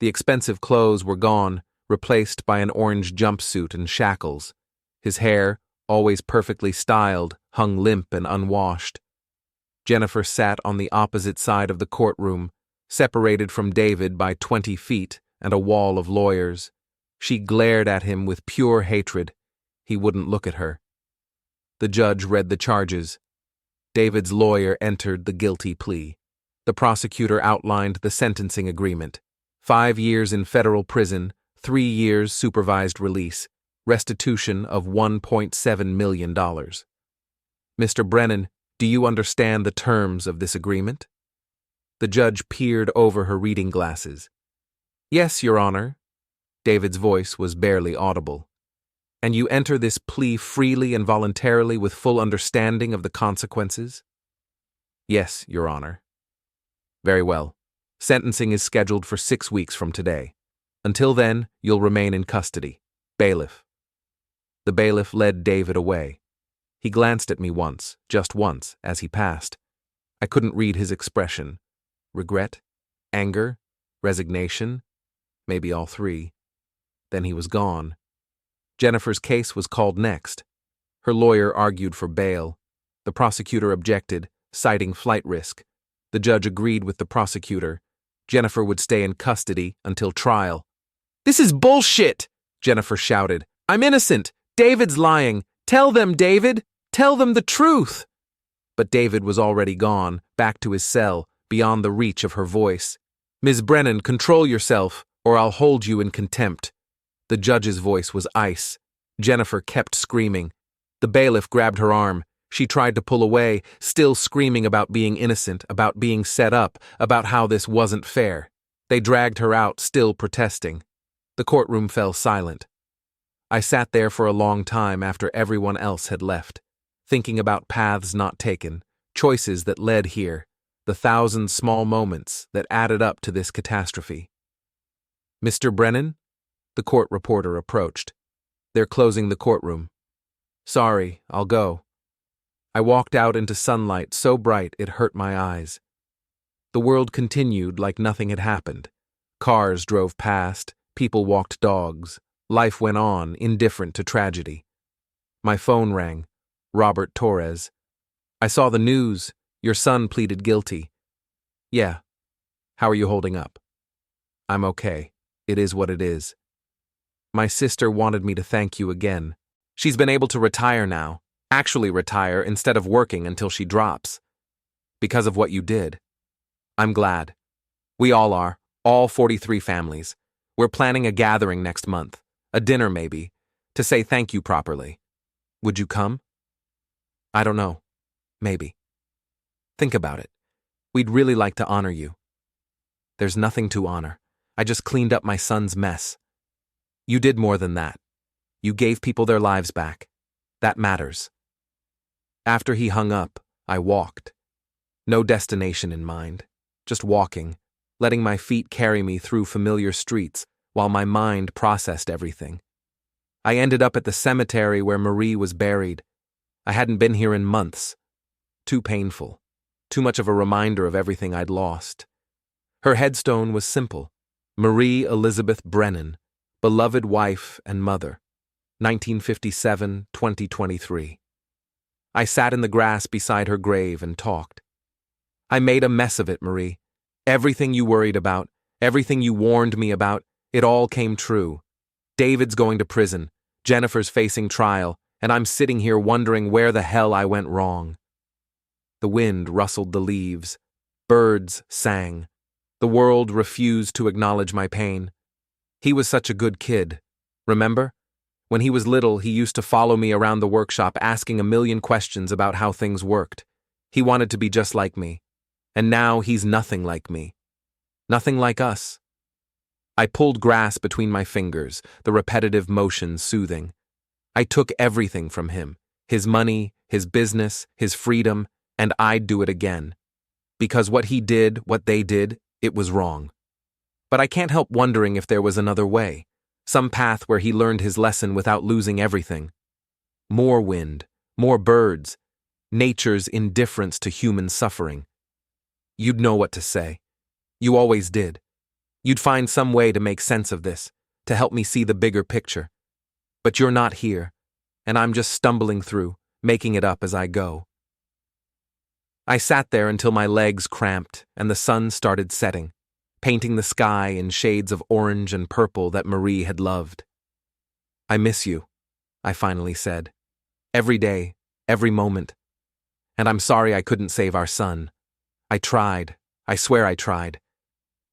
The expensive clothes were gone, replaced by an orange jumpsuit and shackles. His hair, always perfectly styled, hung limp and unwashed. Jennifer sat on the opposite side of the courtroom, separated from David by 20 feet and a wall of lawyers. She glared at him with pure hatred. He wouldn't look at her. The judge read the charges. David's lawyer entered the guilty plea. The prosecutor outlined the sentencing agreement. 5 years in federal prison, 3 years supervised release, restitution of $1.7 million. Mr. Brennan, do you understand the terms of this agreement? The judge peered over her reading glasses. Yes, Your Honor. David's voice was barely audible. And you enter this plea freely and voluntarily with full understanding of the consequences? Yes, Your Honor. Very well. Sentencing is scheduled for 6 weeks from today. Until then, you'll remain in custody. Bailiff. The bailiff led David away. He glanced at me once, just once, as he passed. I couldn't read his expression. Regret? Anger? Resignation? Maybe all three. Then he was gone. Jennifer's case was called next. Her lawyer argued for bail. The prosecutor objected, citing flight risk. The judge agreed with the prosecutor. Jennifer would stay in custody until trial. This is bullshit, Jennifer shouted. I'm innocent. David's lying. Tell them, David. Tell them the truth. But David was already gone, back to his cell, beyond the reach of her voice. Ms. Brennan, control yourself, or I'll hold you in contempt. The judge's voice was ice. Jennifer kept screaming. The bailiff grabbed her arm. She tried to pull away, still screaming about being innocent, about being set up, about how this wasn't fair. They dragged her out, still protesting. The courtroom fell silent. I sat there for a long time after everyone else had left, thinking about paths not taken, choices that led here, the thousand small moments that added up to this catastrophe. "Mr. Brennan?" The court reporter approached. "They're closing the courtroom." "Sorry, I'll go." I walked out into sunlight so bright it hurt my eyes. The world continued like nothing had happened. Cars drove past, people walked dogs. Life went on, indifferent to tragedy. My phone rang. Robert Torres. "I saw the news. Your son pleaded guilty." "Yeah. How are you holding up?" "I'm okay. It is what it is." "My sister wanted me to thank you again. She's been able to retire now, actually retire instead of working until she drops. Because of what you did." "I'm glad. We all are, all 43 families. We're planning a gathering next month, a dinner maybe, to say thank you properly. Would you come?" "I don't know. Maybe." "Think about it. We'd really like to honor you." "There's nothing to honor. I just cleaned up my son's mess." "You did more than that. You gave people their lives back. That matters." After he hung up, I walked. No destination in mind, just walking, letting my feet carry me through familiar streets while my mind processed everything. I ended up at the cemetery where Marie was buried. I hadn't been here in months. Too painful. Too much of a reminder of everything I'd lost. Her headstone was simple. Marie Elizabeth Brennan, beloved wife and mother. 1957-2023. I sat in the grass beside her grave and talked. "I made a mess of it, Marie. Everything you worried about, everything you warned me about, it all came true. David's going to prison, Jennifer's facing trial, and I'm sitting here wondering where the hell I went wrong." The wind rustled the leaves. Birds sang. The world refused to acknowledge my pain. He was such a good kid. Remember? When he was little, he used to follow me around the workshop asking a million questions about how things worked. He wanted to be just like me. And now he's nothing like me. Nothing like us. I pulled grass between my fingers, the repetitive motion soothing. I took everything from him, his money, his business, his freedom, and I'd do it again. Because what he did, what they did, it was wrong. But I can't help wondering if there was another way, some path where he learned his lesson without losing everything. More wind, more birds, nature's indifference to human suffering. You'd know what to say. You always did. You'd find some way to make sense of this, to help me see the bigger picture. But you're not here, and I'm just stumbling through, making it up as I go. I sat there until my legs cramped and the sun started setting, painting the sky in shades of orange and purple that Marie had loved. "I miss you," I finally said. "Every day, every moment. And I'm sorry I couldn't save our son. I tried. I swear I tried.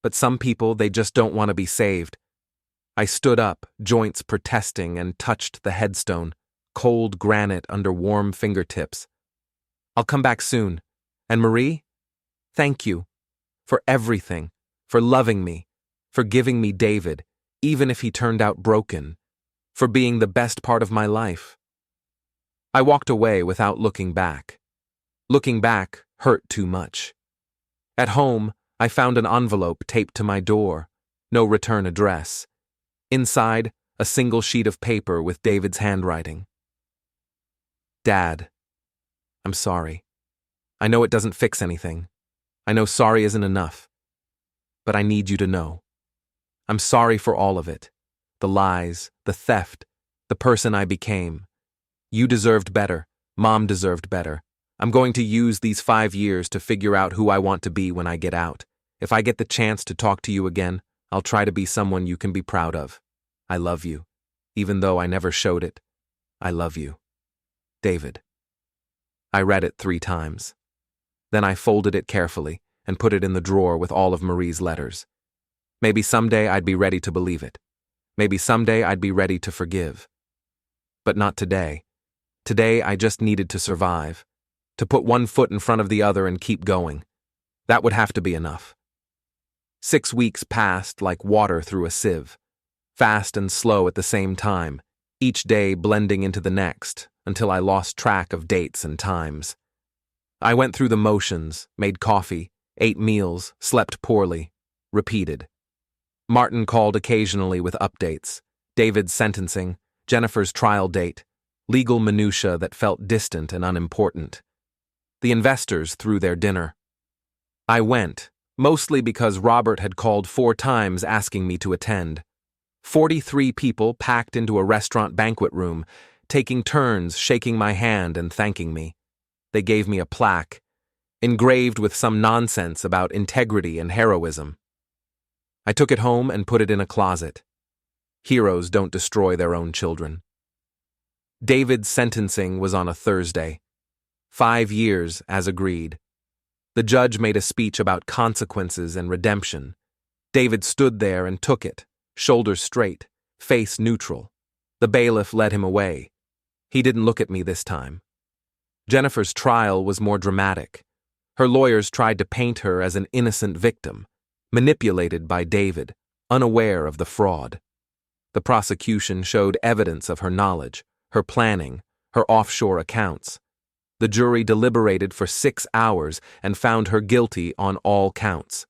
But some people, they just don't want to be saved." I stood up, joints protesting, and touched the headstone, cold granite under warm fingertips. "I'll come back soon. And Marie, thank you. For everything. For loving me. For giving me David, even if he turned out broken. For being the best part of my life." I walked away without looking back. Looking back hurt too much. At home, I found an envelope taped to my door. No return address. Inside, a single sheet of paper with David's handwriting. "Dad, I'm sorry. I know it doesn't fix anything. I know sorry isn't enough. But I need you to know. I'm sorry for all of it. The lies, the theft, the person I became. You deserved better. Mom deserved better. I'm going to use these 5 years to figure out who I want to be when I get out. If I get the chance to talk to you again, I'll try to be someone you can be proud of. I love you. Even though I never showed it, I love you. David." I read it 3 times. Then I folded it carefully and put it in the drawer with all of Marie's letters. Maybe someday I'd be ready to believe it. Maybe someday I'd be ready to forgive. But not today. Today, I just needed to survive. To put one foot in front of the other and keep going. That would have to be enough. 6 weeks passed like water through a sieve. Fast and slow at the same time, each day blending into the next, until I lost track of dates and times. I went through the motions, made coffee, ate meals, slept poorly, repeated. Martin called occasionally with updates, David's sentencing, Jennifer's trial date, legal minutiae that felt distant and unimportant. The investors threw their dinner. I went, mostly because Robert had called 4 times asking me to attend. 43 people packed into a restaurant banquet room, taking turns shaking my hand and thanking me. They gave me a plaque, engraved with some nonsense about integrity and heroism. I took it home and put it in a closet. Heroes don't destroy their own children. David's sentencing was on a Thursday. 5 years, as agreed. The judge made a speech about consequences and redemption. David stood there and took it, shoulders straight, face neutral. The bailiff led him away. He didn't look at me this time. Jennifer's trial was more dramatic. Her lawyers tried to paint her as an innocent victim, manipulated by David, unaware of the fraud. The prosecution showed evidence of her knowledge, her planning, her offshore accounts. The jury deliberated for 6 hours and found her guilty on all counts.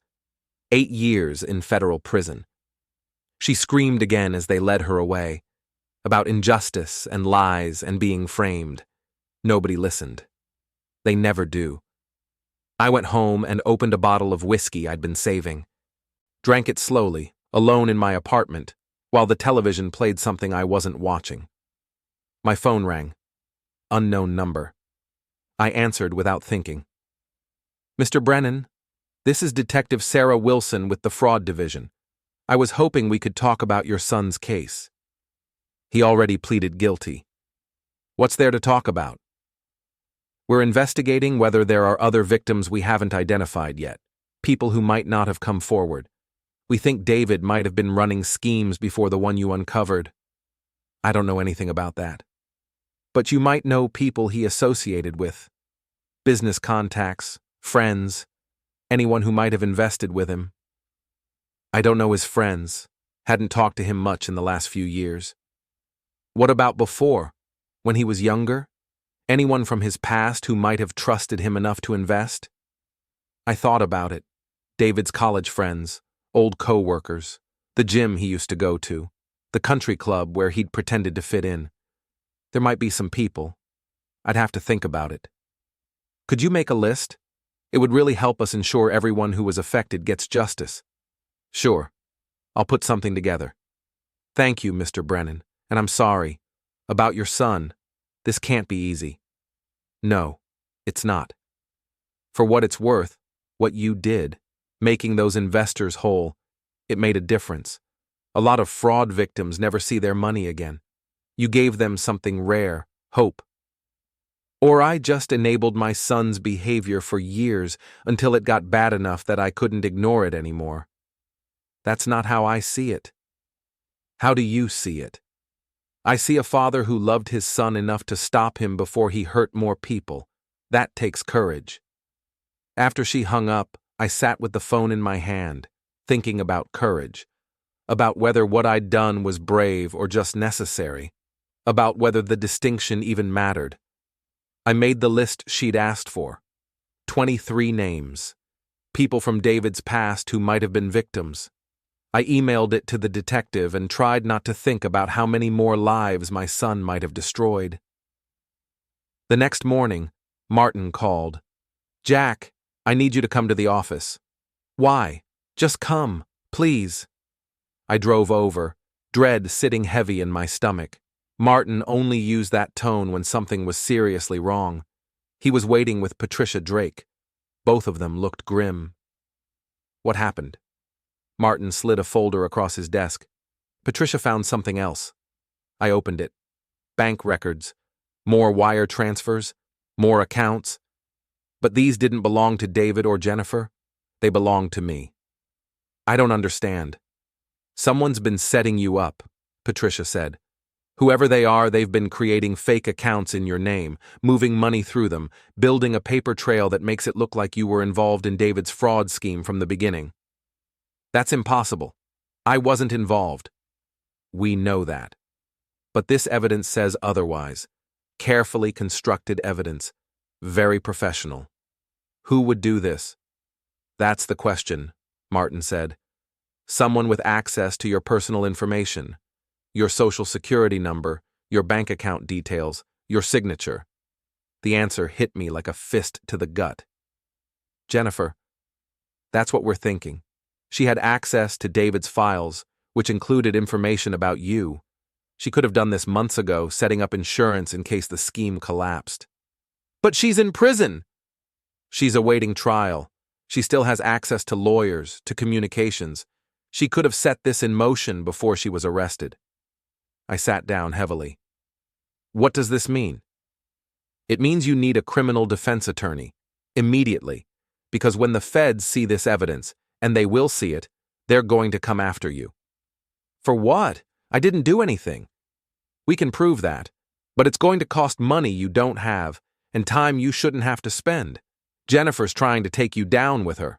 8 years in federal prison. She screamed again as they led her away, about injustice and lies and being framed. Nobody listened. They never do. I went home and opened a bottle of whiskey I'd been saving. Drank it slowly, alone in my apartment, while the television played something I wasn't watching. My phone rang. Unknown number. I answered without thinking. Mr. Brennan, this is Detective Sarah Wilson with the Fraud Division. I was hoping we could talk about your son's case. He already pleaded guilty. What's there to talk about? We're investigating whether there are other victims we haven't identified yet, people who might not have come forward. We think David might have been running schemes before the one you uncovered. I don't know anything about that. But you might know people he associated with. Business contacts, friends, anyone who might have invested with him. I don't know his friends. Hadn't talked to him much in the last few years. What about before, when he was younger? Anyone from his past who might have trusted him enough to invest? I thought about it. David's college friends, old co-workers, the gym he used to go to, the country club where he'd pretended to fit in. There might be some people. I'd have to think about it. Could you make a list? It would really help us ensure everyone who was affected gets justice. Sure. I'll put something together. Thank you, Mr. Brennan, and I'm sorry. About your son, this can't be easy. No, it's not. For what it's worth, what you did, making those investors whole, it made a difference. A lot of fraud victims never see their money again. You gave them something rare, hope. Or I just enabled my son's behavior for years until it got bad enough that I couldn't ignore it anymore. That's not how I see it. How do you see it? I see a father who loved his son enough to stop him before he hurt more people. That takes courage. After she hung up, I sat with the phone in my hand, thinking about courage, about whether what I'd done was brave or just necessary, about whether the distinction even mattered. I made the list she'd asked for. 23 names. People from David's past who might have been victims. I emailed it to the detective and tried not to think about how many more lives my son might have destroyed. The next morning, Martin called. Jack, I need you to come to the office. Why? Just come, please. I drove over, dread sitting heavy in my stomach. Martin only used that tone when something was seriously wrong. He was waiting with Patricia Drake. Both of them looked grim. What happened? Martin slid a folder across his desk. Patricia found something else. I opened it. Bank records. More wire transfers. More accounts. But these didn't belong to David or Jennifer. They belonged to me. I don't understand. Someone's been setting you up, Patricia said. Whoever they are, they've been creating fake accounts in your name, moving money through them, building a paper trail that makes it look like you were involved in David's fraud scheme from the beginning. That's impossible. I wasn't involved. We know that. But this evidence says otherwise. Carefully constructed evidence. Very professional. Who would do this? That's the question, Martin said. Someone with access to your personal information. Your social security number, your bank account details, your signature. The answer hit me like a fist to the gut. Jennifer. That's what we're thinking. She had access to David's files, which included information about you. She could have done this months ago, setting up insurance in case the scheme collapsed. But she's in prison! She's awaiting trial. She still has access to lawyers, to communications. She could have set this in motion before she was arrested. I sat down heavily. What does this mean? It means you need a criminal defense attorney, immediately, because when the feds see this evidence, and they will see it, they're going to come after you. For what? I didn't do anything. We can prove that, but it's going to cost money you don't have, and time you shouldn't have to spend. Jennifer's trying to take you down with her.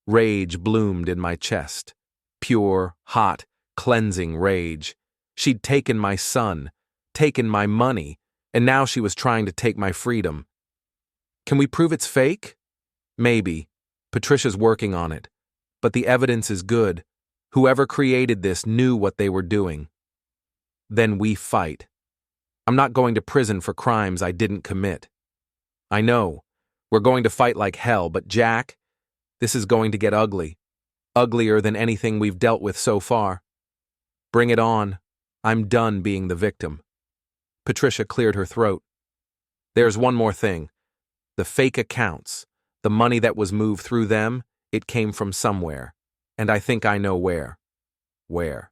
Rage bloomed in my chest. Pure, hot, cleansing rage. She'd taken my son, taken my money, and now she was trying to take my freedom. Can we prove it's fake? Maybe. Patricia's working on it. But the evidence is good. Whoever created this knew what they were doing. Then we fight. I'm not going to prison for crimes I didn't commit. I know. We're going to fight like hell, but Jack, this is going to get ugly. Uglier than anything we've dealt with so far. Bring it on. I'm done being the victim. Patricia cleared her throat. There's one more thing. The fake accounts, the money that was moved through them, it came from somewhere. And I think I know where. Where?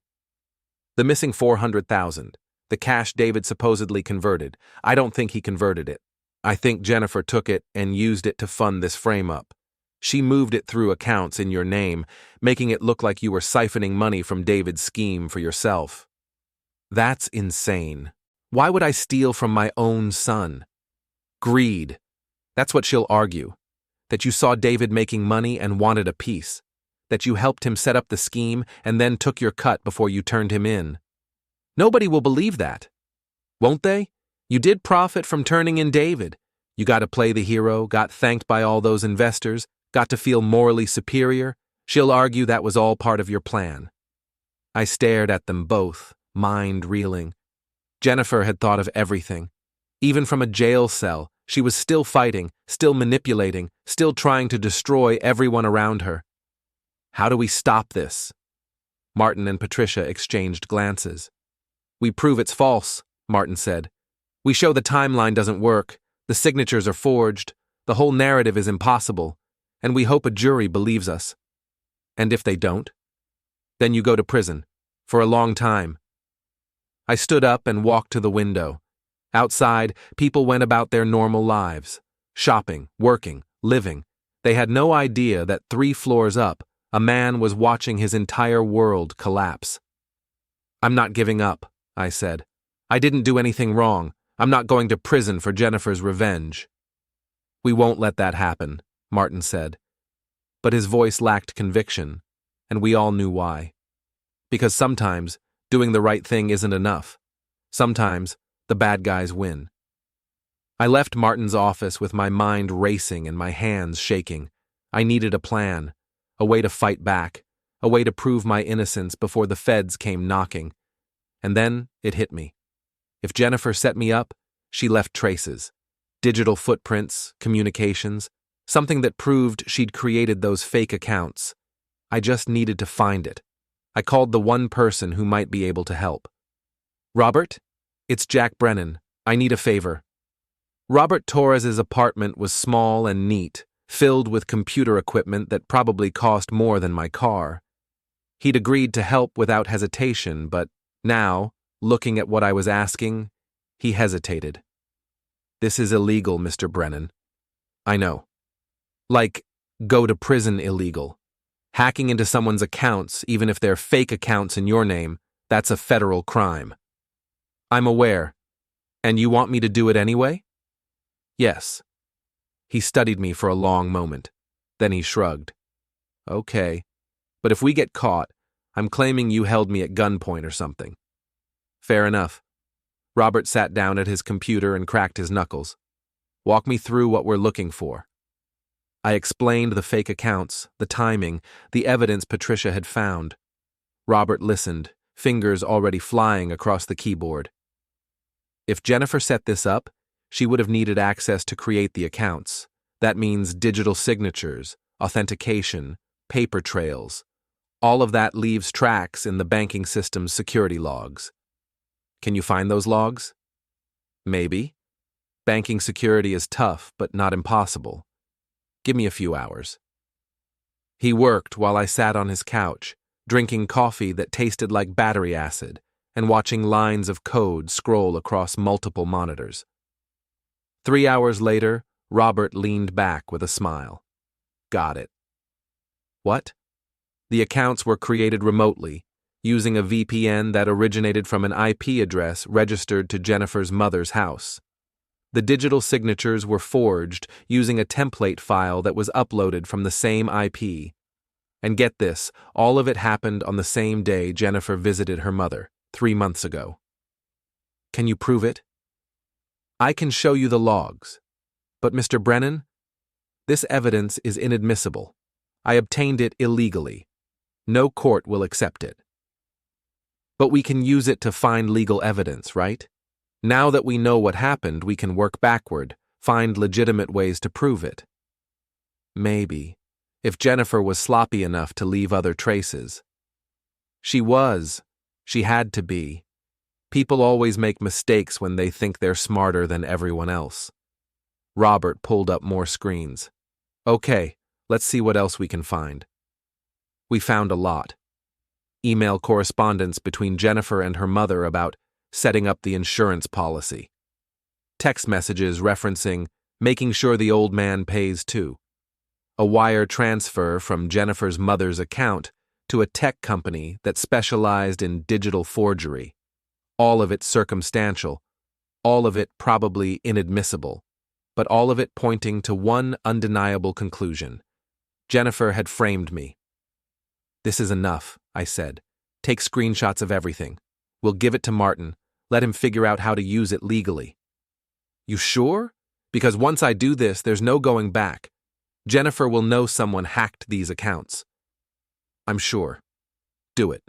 The missing $400,000, the cash David supposedly converted. I don't think he converted it. I think Jennifer took it and used it to fund this frame-up. She moved it through accounts in your name, making it look like you were siphoning money from David's scheme for yourself. That's insane. Why would I steal from my own son? Greed. That's what she'll argue. That you saw David making money and wanted a piece. That you helped him set up the scheme and then took your cut before you turned him in. Nobody will believe that. Won't they? You did profit from turning in David. You got to play the hero, got thanked by all those investors, got to feel morally superior. She'll argue that was all part of your plan. I stared at them both, mind reeling. Jennifer had thought of everything. Even from a jail cell, she was still fighting, still manipulating, still trying to destroy everyone around her. How do we stop this? Martin and Patricia exchanged glances. We prove it's false, Martin said. We show the timeline doesn't work, the signatures are forged, the whole narrative is impossible, and we hope a jury believes us. And if they don't? Then you go to prison, for a long time. I stood up and walked to the window. Outside, people went about their normal lives, shopping, working, living. They had no idea that 3 floors up, a man was watching his entire world collapse. I'm not giving up, I said. I didn't do anything wrong. I'm not going to prison for Jennifer's revenge. We won't let that happen, Martin said. But his voice lacked conviction, and we all knew why. Because sometimes, doing the right thing isn't enough. Sometimes, the bad guys win. I left Martin's office with my mind racing and my hands shaking. I needed a plan, a way to fight back, a way to prove my innocence before the feds came knocking. And then it hit me. If Jennifer set me up, she left traces. Digital footprints, communications, something that proved she'd created those fake accounts. I just needed to find it. I called the one person who might be able to help. Robert? It's Jack Brennan. I need a favor. Robert Torres's apartment was small and neat, filled with computer equipment that probably cost more than my car. He'd agreed to help without hesitation, but now, looking at what I was asking, he hesitated. This is illegal, Mr. Brennan. I know. Like, go to prison illegal. Hacking into someone's accounts, even if they're fake accounts in your name, that's a federal crime. I'm aware. And you want me to do it anyway? Yes. He studied me for a long moment. Then he shrugged. Okay. But if we get caught, I'm claiming you held me at gunpoint or something. Fair enough. Robert sat down at his computer and cracked his knuckles. Walk me through what we're looking for. I explained the fake accounts, the timing, the evidence Patricia had found. Robert listened, fingers already flying across the keyboard. If Jennifer set this up, she would have needed access to create the accounts. That means digital signatures, authentication, paper trails. All of that leaves tracks in the banking system's security logs. Can you find those logs? Maybe. Banking security is tough, but not impossible. Give me a few hours. He worked while I sat on his couch, drinking coffee that tasted like battery acid, and watching lines of code scroll across multiple monitors. 3 hours later, Robert leaned back with a smile. Got it. What? The accounts were created remotely, using a VPN that originated from an IP address registered to Jennifer's mother's house. The digital signatures were forged using a template file that was uploaded from the same IP. And get this, all of it happened on the same day Jennifer visited her mother, 3 months ago. Can you prove it? I can show you the logs. But Mr. Brennan, this evidence is inadmissible. I obtained it illegally. No court will accept it. But we can use it to find legal evidence, right? Now that we know what happened, we can work backward, find legitimate ways to prove it. Maybe, if Jennifer was sloppy enough to leave other traces. She was. She had to be. People always make mistakes when they think they're smarter than everyone else. Robert pulled up more screens. Okay, let's see what else we can find. We found a lot. Email correspondence between Jennifer and her mother about setting up the insurance policy. Text messages referencing making sure the old man pays too. A wire transfer from Jennifer's mother's account to a tech company that specialized in digital forgery. All of it circumstantial, all of it probably inadmissible, but all of it pointing to one undeniable conclusion. Jennifer had framed me. This is enough, I said. Take screenshots of everything. We'll give it to Martin. Let him figure out how to use it legally. You sure? Because once I do this, there's no going back. Jennifer will know someone hacked these accounts. I'm sure. Do it.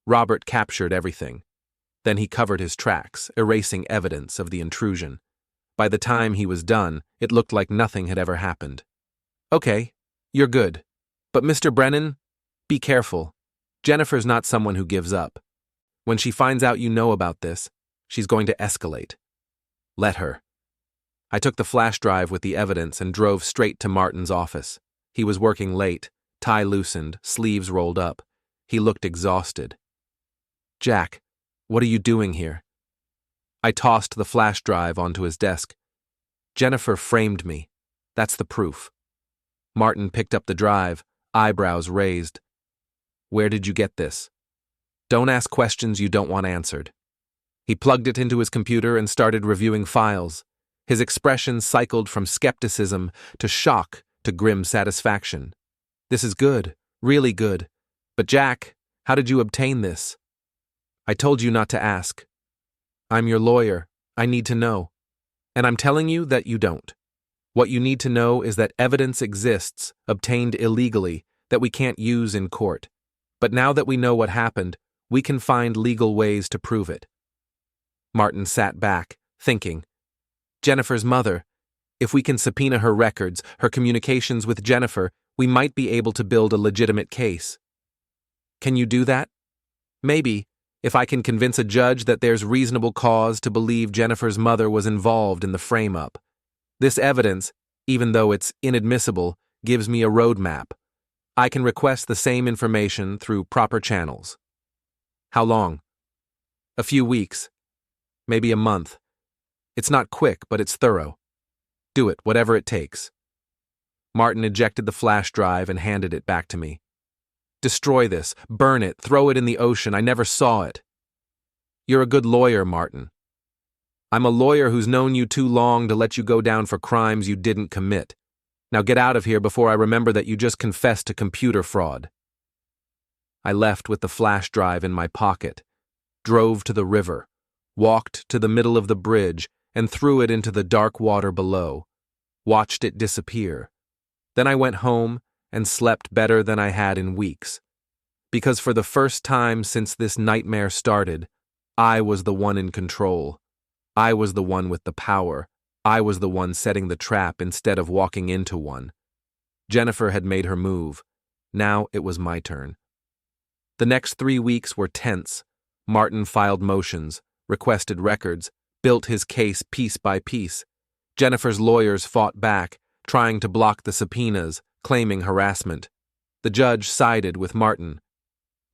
Robert captured everything. Then he covered his tracks, erasing evidence of the intrusion. By the time he was done, it looked like nothing had ever happened. Okay, you're good. But Mr. Brennan, be careful. Jennifer's not someone who gives up. When she finds out you know about this, she's going to escalate. Let her. I took the flash drive with the evidence and drove straight to Martin's office. He was working late, tie loosened, sleeves rolled up. He looked exhausted. Jack, what are you doing here? I tossed the flash drive onto his desk. Jennifer framed me. That's the proof. Martin picked up the drive, eyebrows raised. Where did you get this? Don't ask questions you don't want answered. He plugged it into his computer and started reviewing files. His expression cycled from skepticism to shock to grim satisfaction. This is good, really good. But Jack, how did you obtain this? I told you not to ask. I'm your lawyer. I need to know. And I'm telling you that you don't. What you need to know is that evidence exists, obtained illegally, that we can't use in court. But now that we know what happened, we can find legal ways to prove it. Martin sat back, thinking. Jennifer's mother. If we can subpoena her records, her communications with Jennifer, we might be able to build a legitimate case. Can you do that? Maybe, if I can convince a judge that there's reasonable cause to believe Jennifer's mother was involved in the frame-up. This evidence, even though it's inadmissible, gives me a roadmap. I can request the same information through proper channels. How long? A few weeks. Maybe a month. It's not quick, but it's thorough. Do it, whatever it takes. Martin ejected the flash drive and handed it back to me. Destroy this, burn it, throw it in the ocean. I never saw it. You're a good lawyer, Martin. I'm a lawyer who's known you too long to let you go down for crimes you didn't commit. Now get out of here before I remember that you just confessed to computer fraud. I left with the flash drive in my pocket, drove to the river, walked to the middle of the bridge, and threw it into the dark water below, watched it disappear. Then I went home and slept better than I had in weeks. Because for the first time since this nightmare started, I was the one in control. I was the one with the power. I was the one setting the trap instead of walking into one. Jennifer had made her move. Now it was my turn. The next 3 weeks were tense. Martin filed motions, requested records, built his case piece by piece. Jennifer's lawyers fought back, trying to block the subpoenas, claiming harassment. The judge sided with Martin.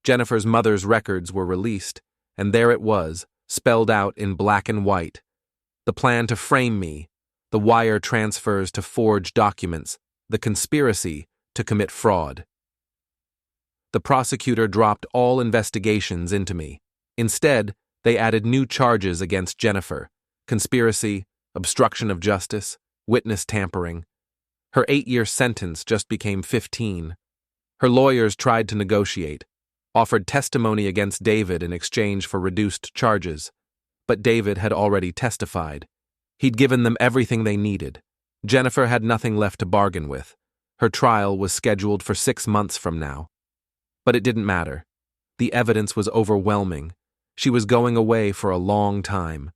Jennifer's mother's records were released, and there it was, spelled out in black and white. The plan to frame me, the wire transfers to forge documents, the conspiracy to commit fraud. The prosecutor dropped all investigations into me. Instead, they added new charges against Jennifer: conspiracy, obstruction of justice, witness tampering. Her 8-year sentence just became 15. Her lawyers tried to negotiate, offered testimony against David in exchange for reduced charges. But David had already testified. He'd given them everything they needed. Jennifer had nothing left to bargain with. Her trial was scheduled for 6 months from now. But it didn't matter. The evidence was overwhelming. She was going away for a long time.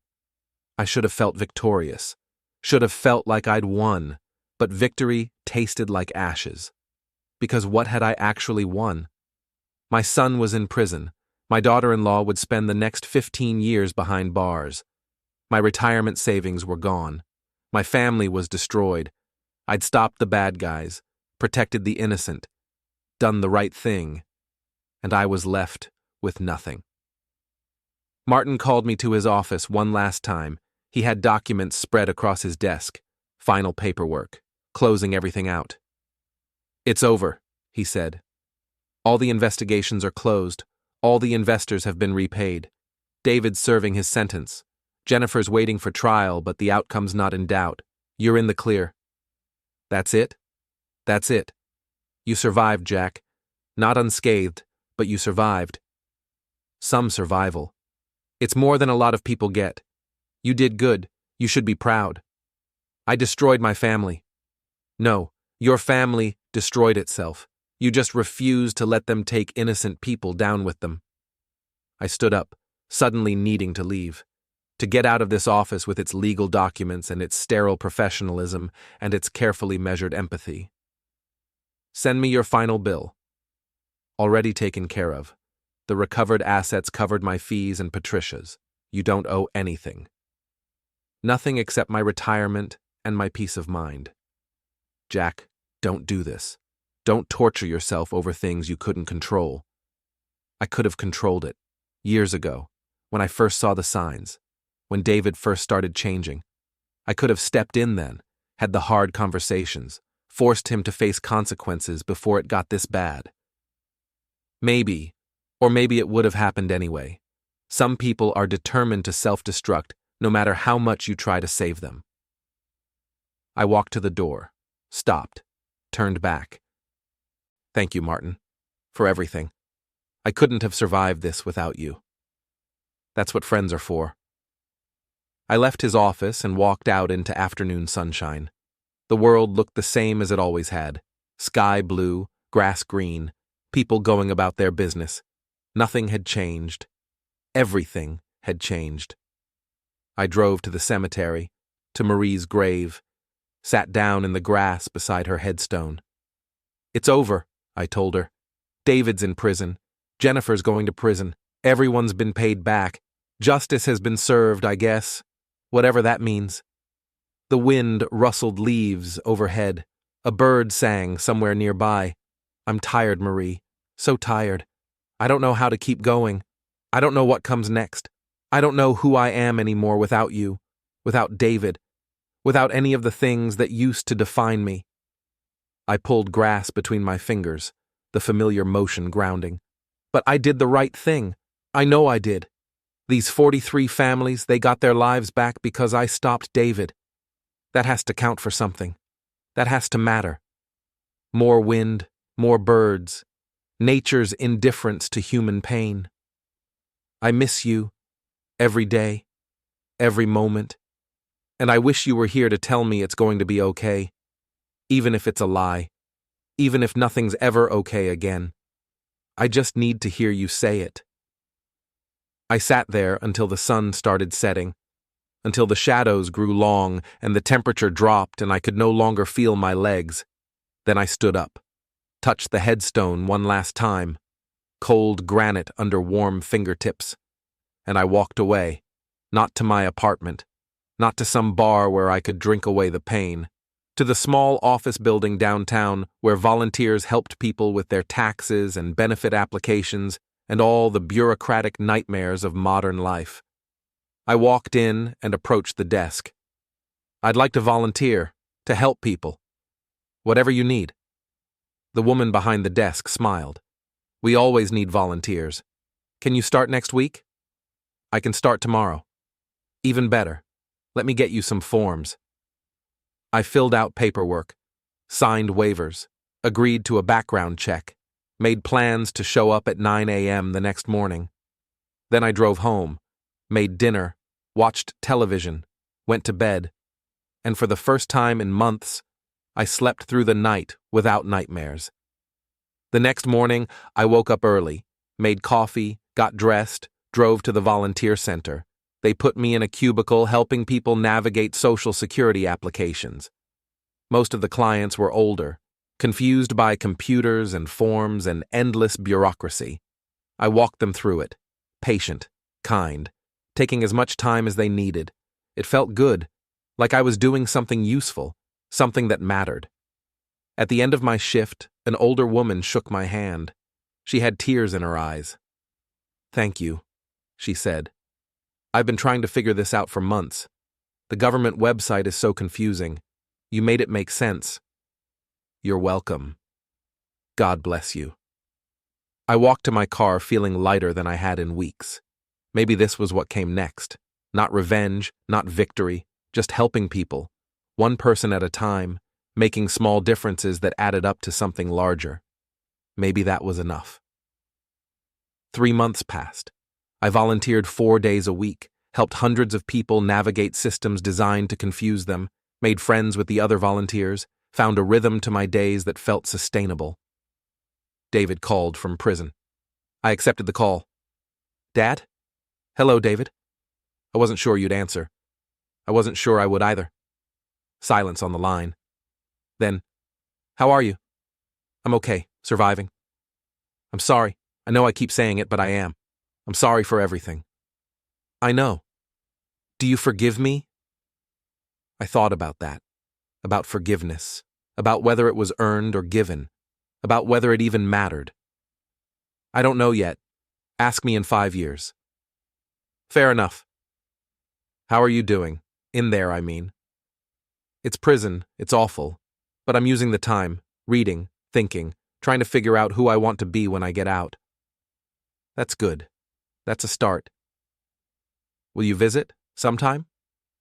I should have felt victorious. Should have felt like I'd won. But victory tasted like ashes. Because what had I actually won? My son was in prison. My daughter-in-law would spend the next 15 years behind bars. My retirement savings were gone. My family was destroyed. I'd stopped the bad guys, protected the innocent, done the right thing, and I was left with nothing. Martin called me to his office one last time. He had documents spread across his desk, final paperwork, closing everything out. "It's over," he said. "All the investigations are closed. All the investors have been repaid. David's serving his sentence. Jennifer's waiting for trial, but the outcome's not in doubt. You're in the clear." "That's it?" "That's it. You survived, Jack. Not unscathed, but you survived." "Some survival. It's more than a lot of people get. You did good. You should be proud." "I destroyed my family." "No, your family destroyed itself. You just refused to let them take innocent people down with them." I stood up, suddenly needing to leave. To get out of this office with its legal documents and its sterile professionalism and its carefully measured empathy. "Send me your final bill." "Already taken care of. The recovered assets covered my fees and Patricia's. You don't owe anything." "Nothing except my retirement and my peace of mind." "Jack, don't do this. Don't torture yourself over things you couldn't control." I could have controlled it. Years ago, when I first saw the signs, when David first started changing. I could have stepped in then, had the hard conversations, forced him to face consequences before it got this bad. Maybe, or maybe it would have happened anyway. Some people are determined to self-destruct no matter how much you try to save them. I walked to the door, stopped, turned back. "Thank you, Martin, for everything. I couldn't have survived this without you. That's what friends are for." I left his office and walked out into afternoon sunshine. The world looked the same as it always had. Sky blue, grass green, people going about their business. Nothing had changed. Everything had changed. I drove to the cemetery, to Marie's grave, sat down in the grass beside her headstone. "It's over," I told her. "David's in prison. Jennifer's going to prison. Everyone's been paid back. Justice has been served, I guess. Whatever that means." The wind rustled leaves overhead. A bird sang somewhere nearby. "I'm tired, Marie. So tired. I don't know how to keep going. I don't know what comes next. I don't know who I am anymore without you, without David, without any of the things that used to define me." I pulled grass between my fingers, the familiar motion grounding. "But I did the right thing. I know I did." These 43 families, they got their lives back because I stopped David. That has to count for something. That has to matter. More wind, more birds, nature's indifference to human pain. I miss you every day, every moment, and I wish you were here to tell me it's going to be okay, even if it's a lie, even if nothing's ever okay again. I just need to hear you say it. I sat there until the sun started setting, until the shadows grew long and the temperature dropped and I could no longer feel my legs. Then I stood up, touched the headstone one last time, cold granite under warm fingertips, and I walked away, not to my apartment, not to some bar where I could drink away the pain, to the small office building downtown where volunteers helped people with their taxes and benefit applications and all the bureaucratic nightmares of modern life. I walked in and approached the desk. I'd like to volunteer, to help people. Whatever you need. The woman behind the desk smiled. We always need volunteers. Can you start next week? I can start tomorrow. Even better. Let me get you some forms. I filled out paperwork, signed waivers, agreed to a background check, made plans to show up at 9 a.m. the next morning. Then I drove home, made dinner, watched television, went to bed, and for the first time in months, I slept through the night without nightmares. The next morning, I woke up early, made coffee, got dressed, drove to the volunteer center. They put me in a cubicle helping people navigate Social Security applications. Most of the clients were older, confused by computers and forms and endless bureaucracy. I walked them through it, patient, kind, taking as much time as they needed. It felt good, like I was doing something useful, something that mattered. At the end of my shift, an older woman shook my hand. She had tears in her eyes. "Thank you," she said. "I've been trying to figure this out for months. The government website is so confusing. You made it make sense." "You're welcome. God bless you." I walked to my car feeling lighter than I had in weeks. Maybe this was what came next. Not revenge, not victory, just helping people, one person at a time, making small differences that added up to something larger. Maybe that was enough. 3 months passed. I volunteered 4 days a week, helped hundreds of people navigate systems designed to confuse them, made friends with the other volunteers, found a rhythm to my days that felt sustainable. David called from prison. I accepted the call. "Dad?" "Hello, David." I wasn't sure you'd answer. I wasn't sure I would either. Silence on the line. Then, "How are you?" "I'm okay, surviving." "I'm sorry. I know I keep saying it, but I am. I'm sorry for everything." "I know. Do you forgive me?" I thought about that. About forgiveness. About whether it was earned or given. About whether it even mattered. "I don't know yet. Ask me in 5 years." "Fair enough." "How are you doing? In there, I mean." "It's prison. It's awful. But I'm using the time, reading, thinking, trying to figure out who I want to be when I get out." "That's good. That's a start." "Will you visit, sometime?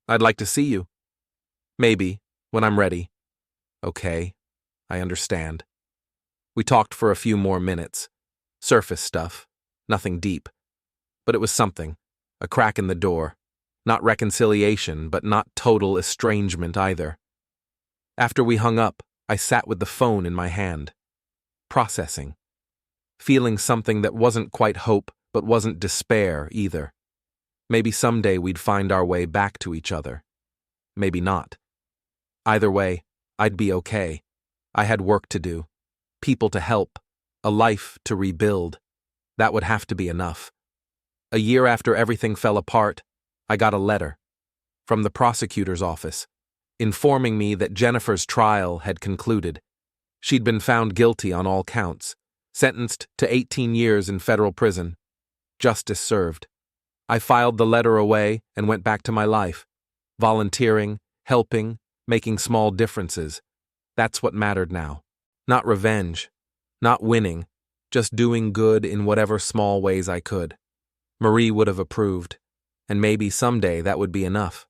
I'd like to see you." "Maybe, when I'm ready." "Okay, I understand." We talked for a few more minutes. Surface stuff, nothing deep. But it was something, a crack in the door. Not reconciliation, but not total estrangement either. After we hung up, I sat with the phone in my hand. Processing. Feeling something that wasn't quite hope, but wasn't despair either. Maybe someday we'd find our way back to each other. Maybe not. Either way, I'd be okay. I had work to do. People to help. A life to rebuild. That would have to be enough. A year after everything fell apart, I got a letter from the prosecutor's office, informing me that Jennifer's trial had concluded. She'd been found guilty on all counts, sentenced to 18 years in federal prison. Justice served. I filed the letter away and went back to my life, volunteering, helping, making small differences. That's what mattered now. Not revenge, not winning, just doing good in whatever small ways I could. Marie would have approved, and maybe someday that would be enough.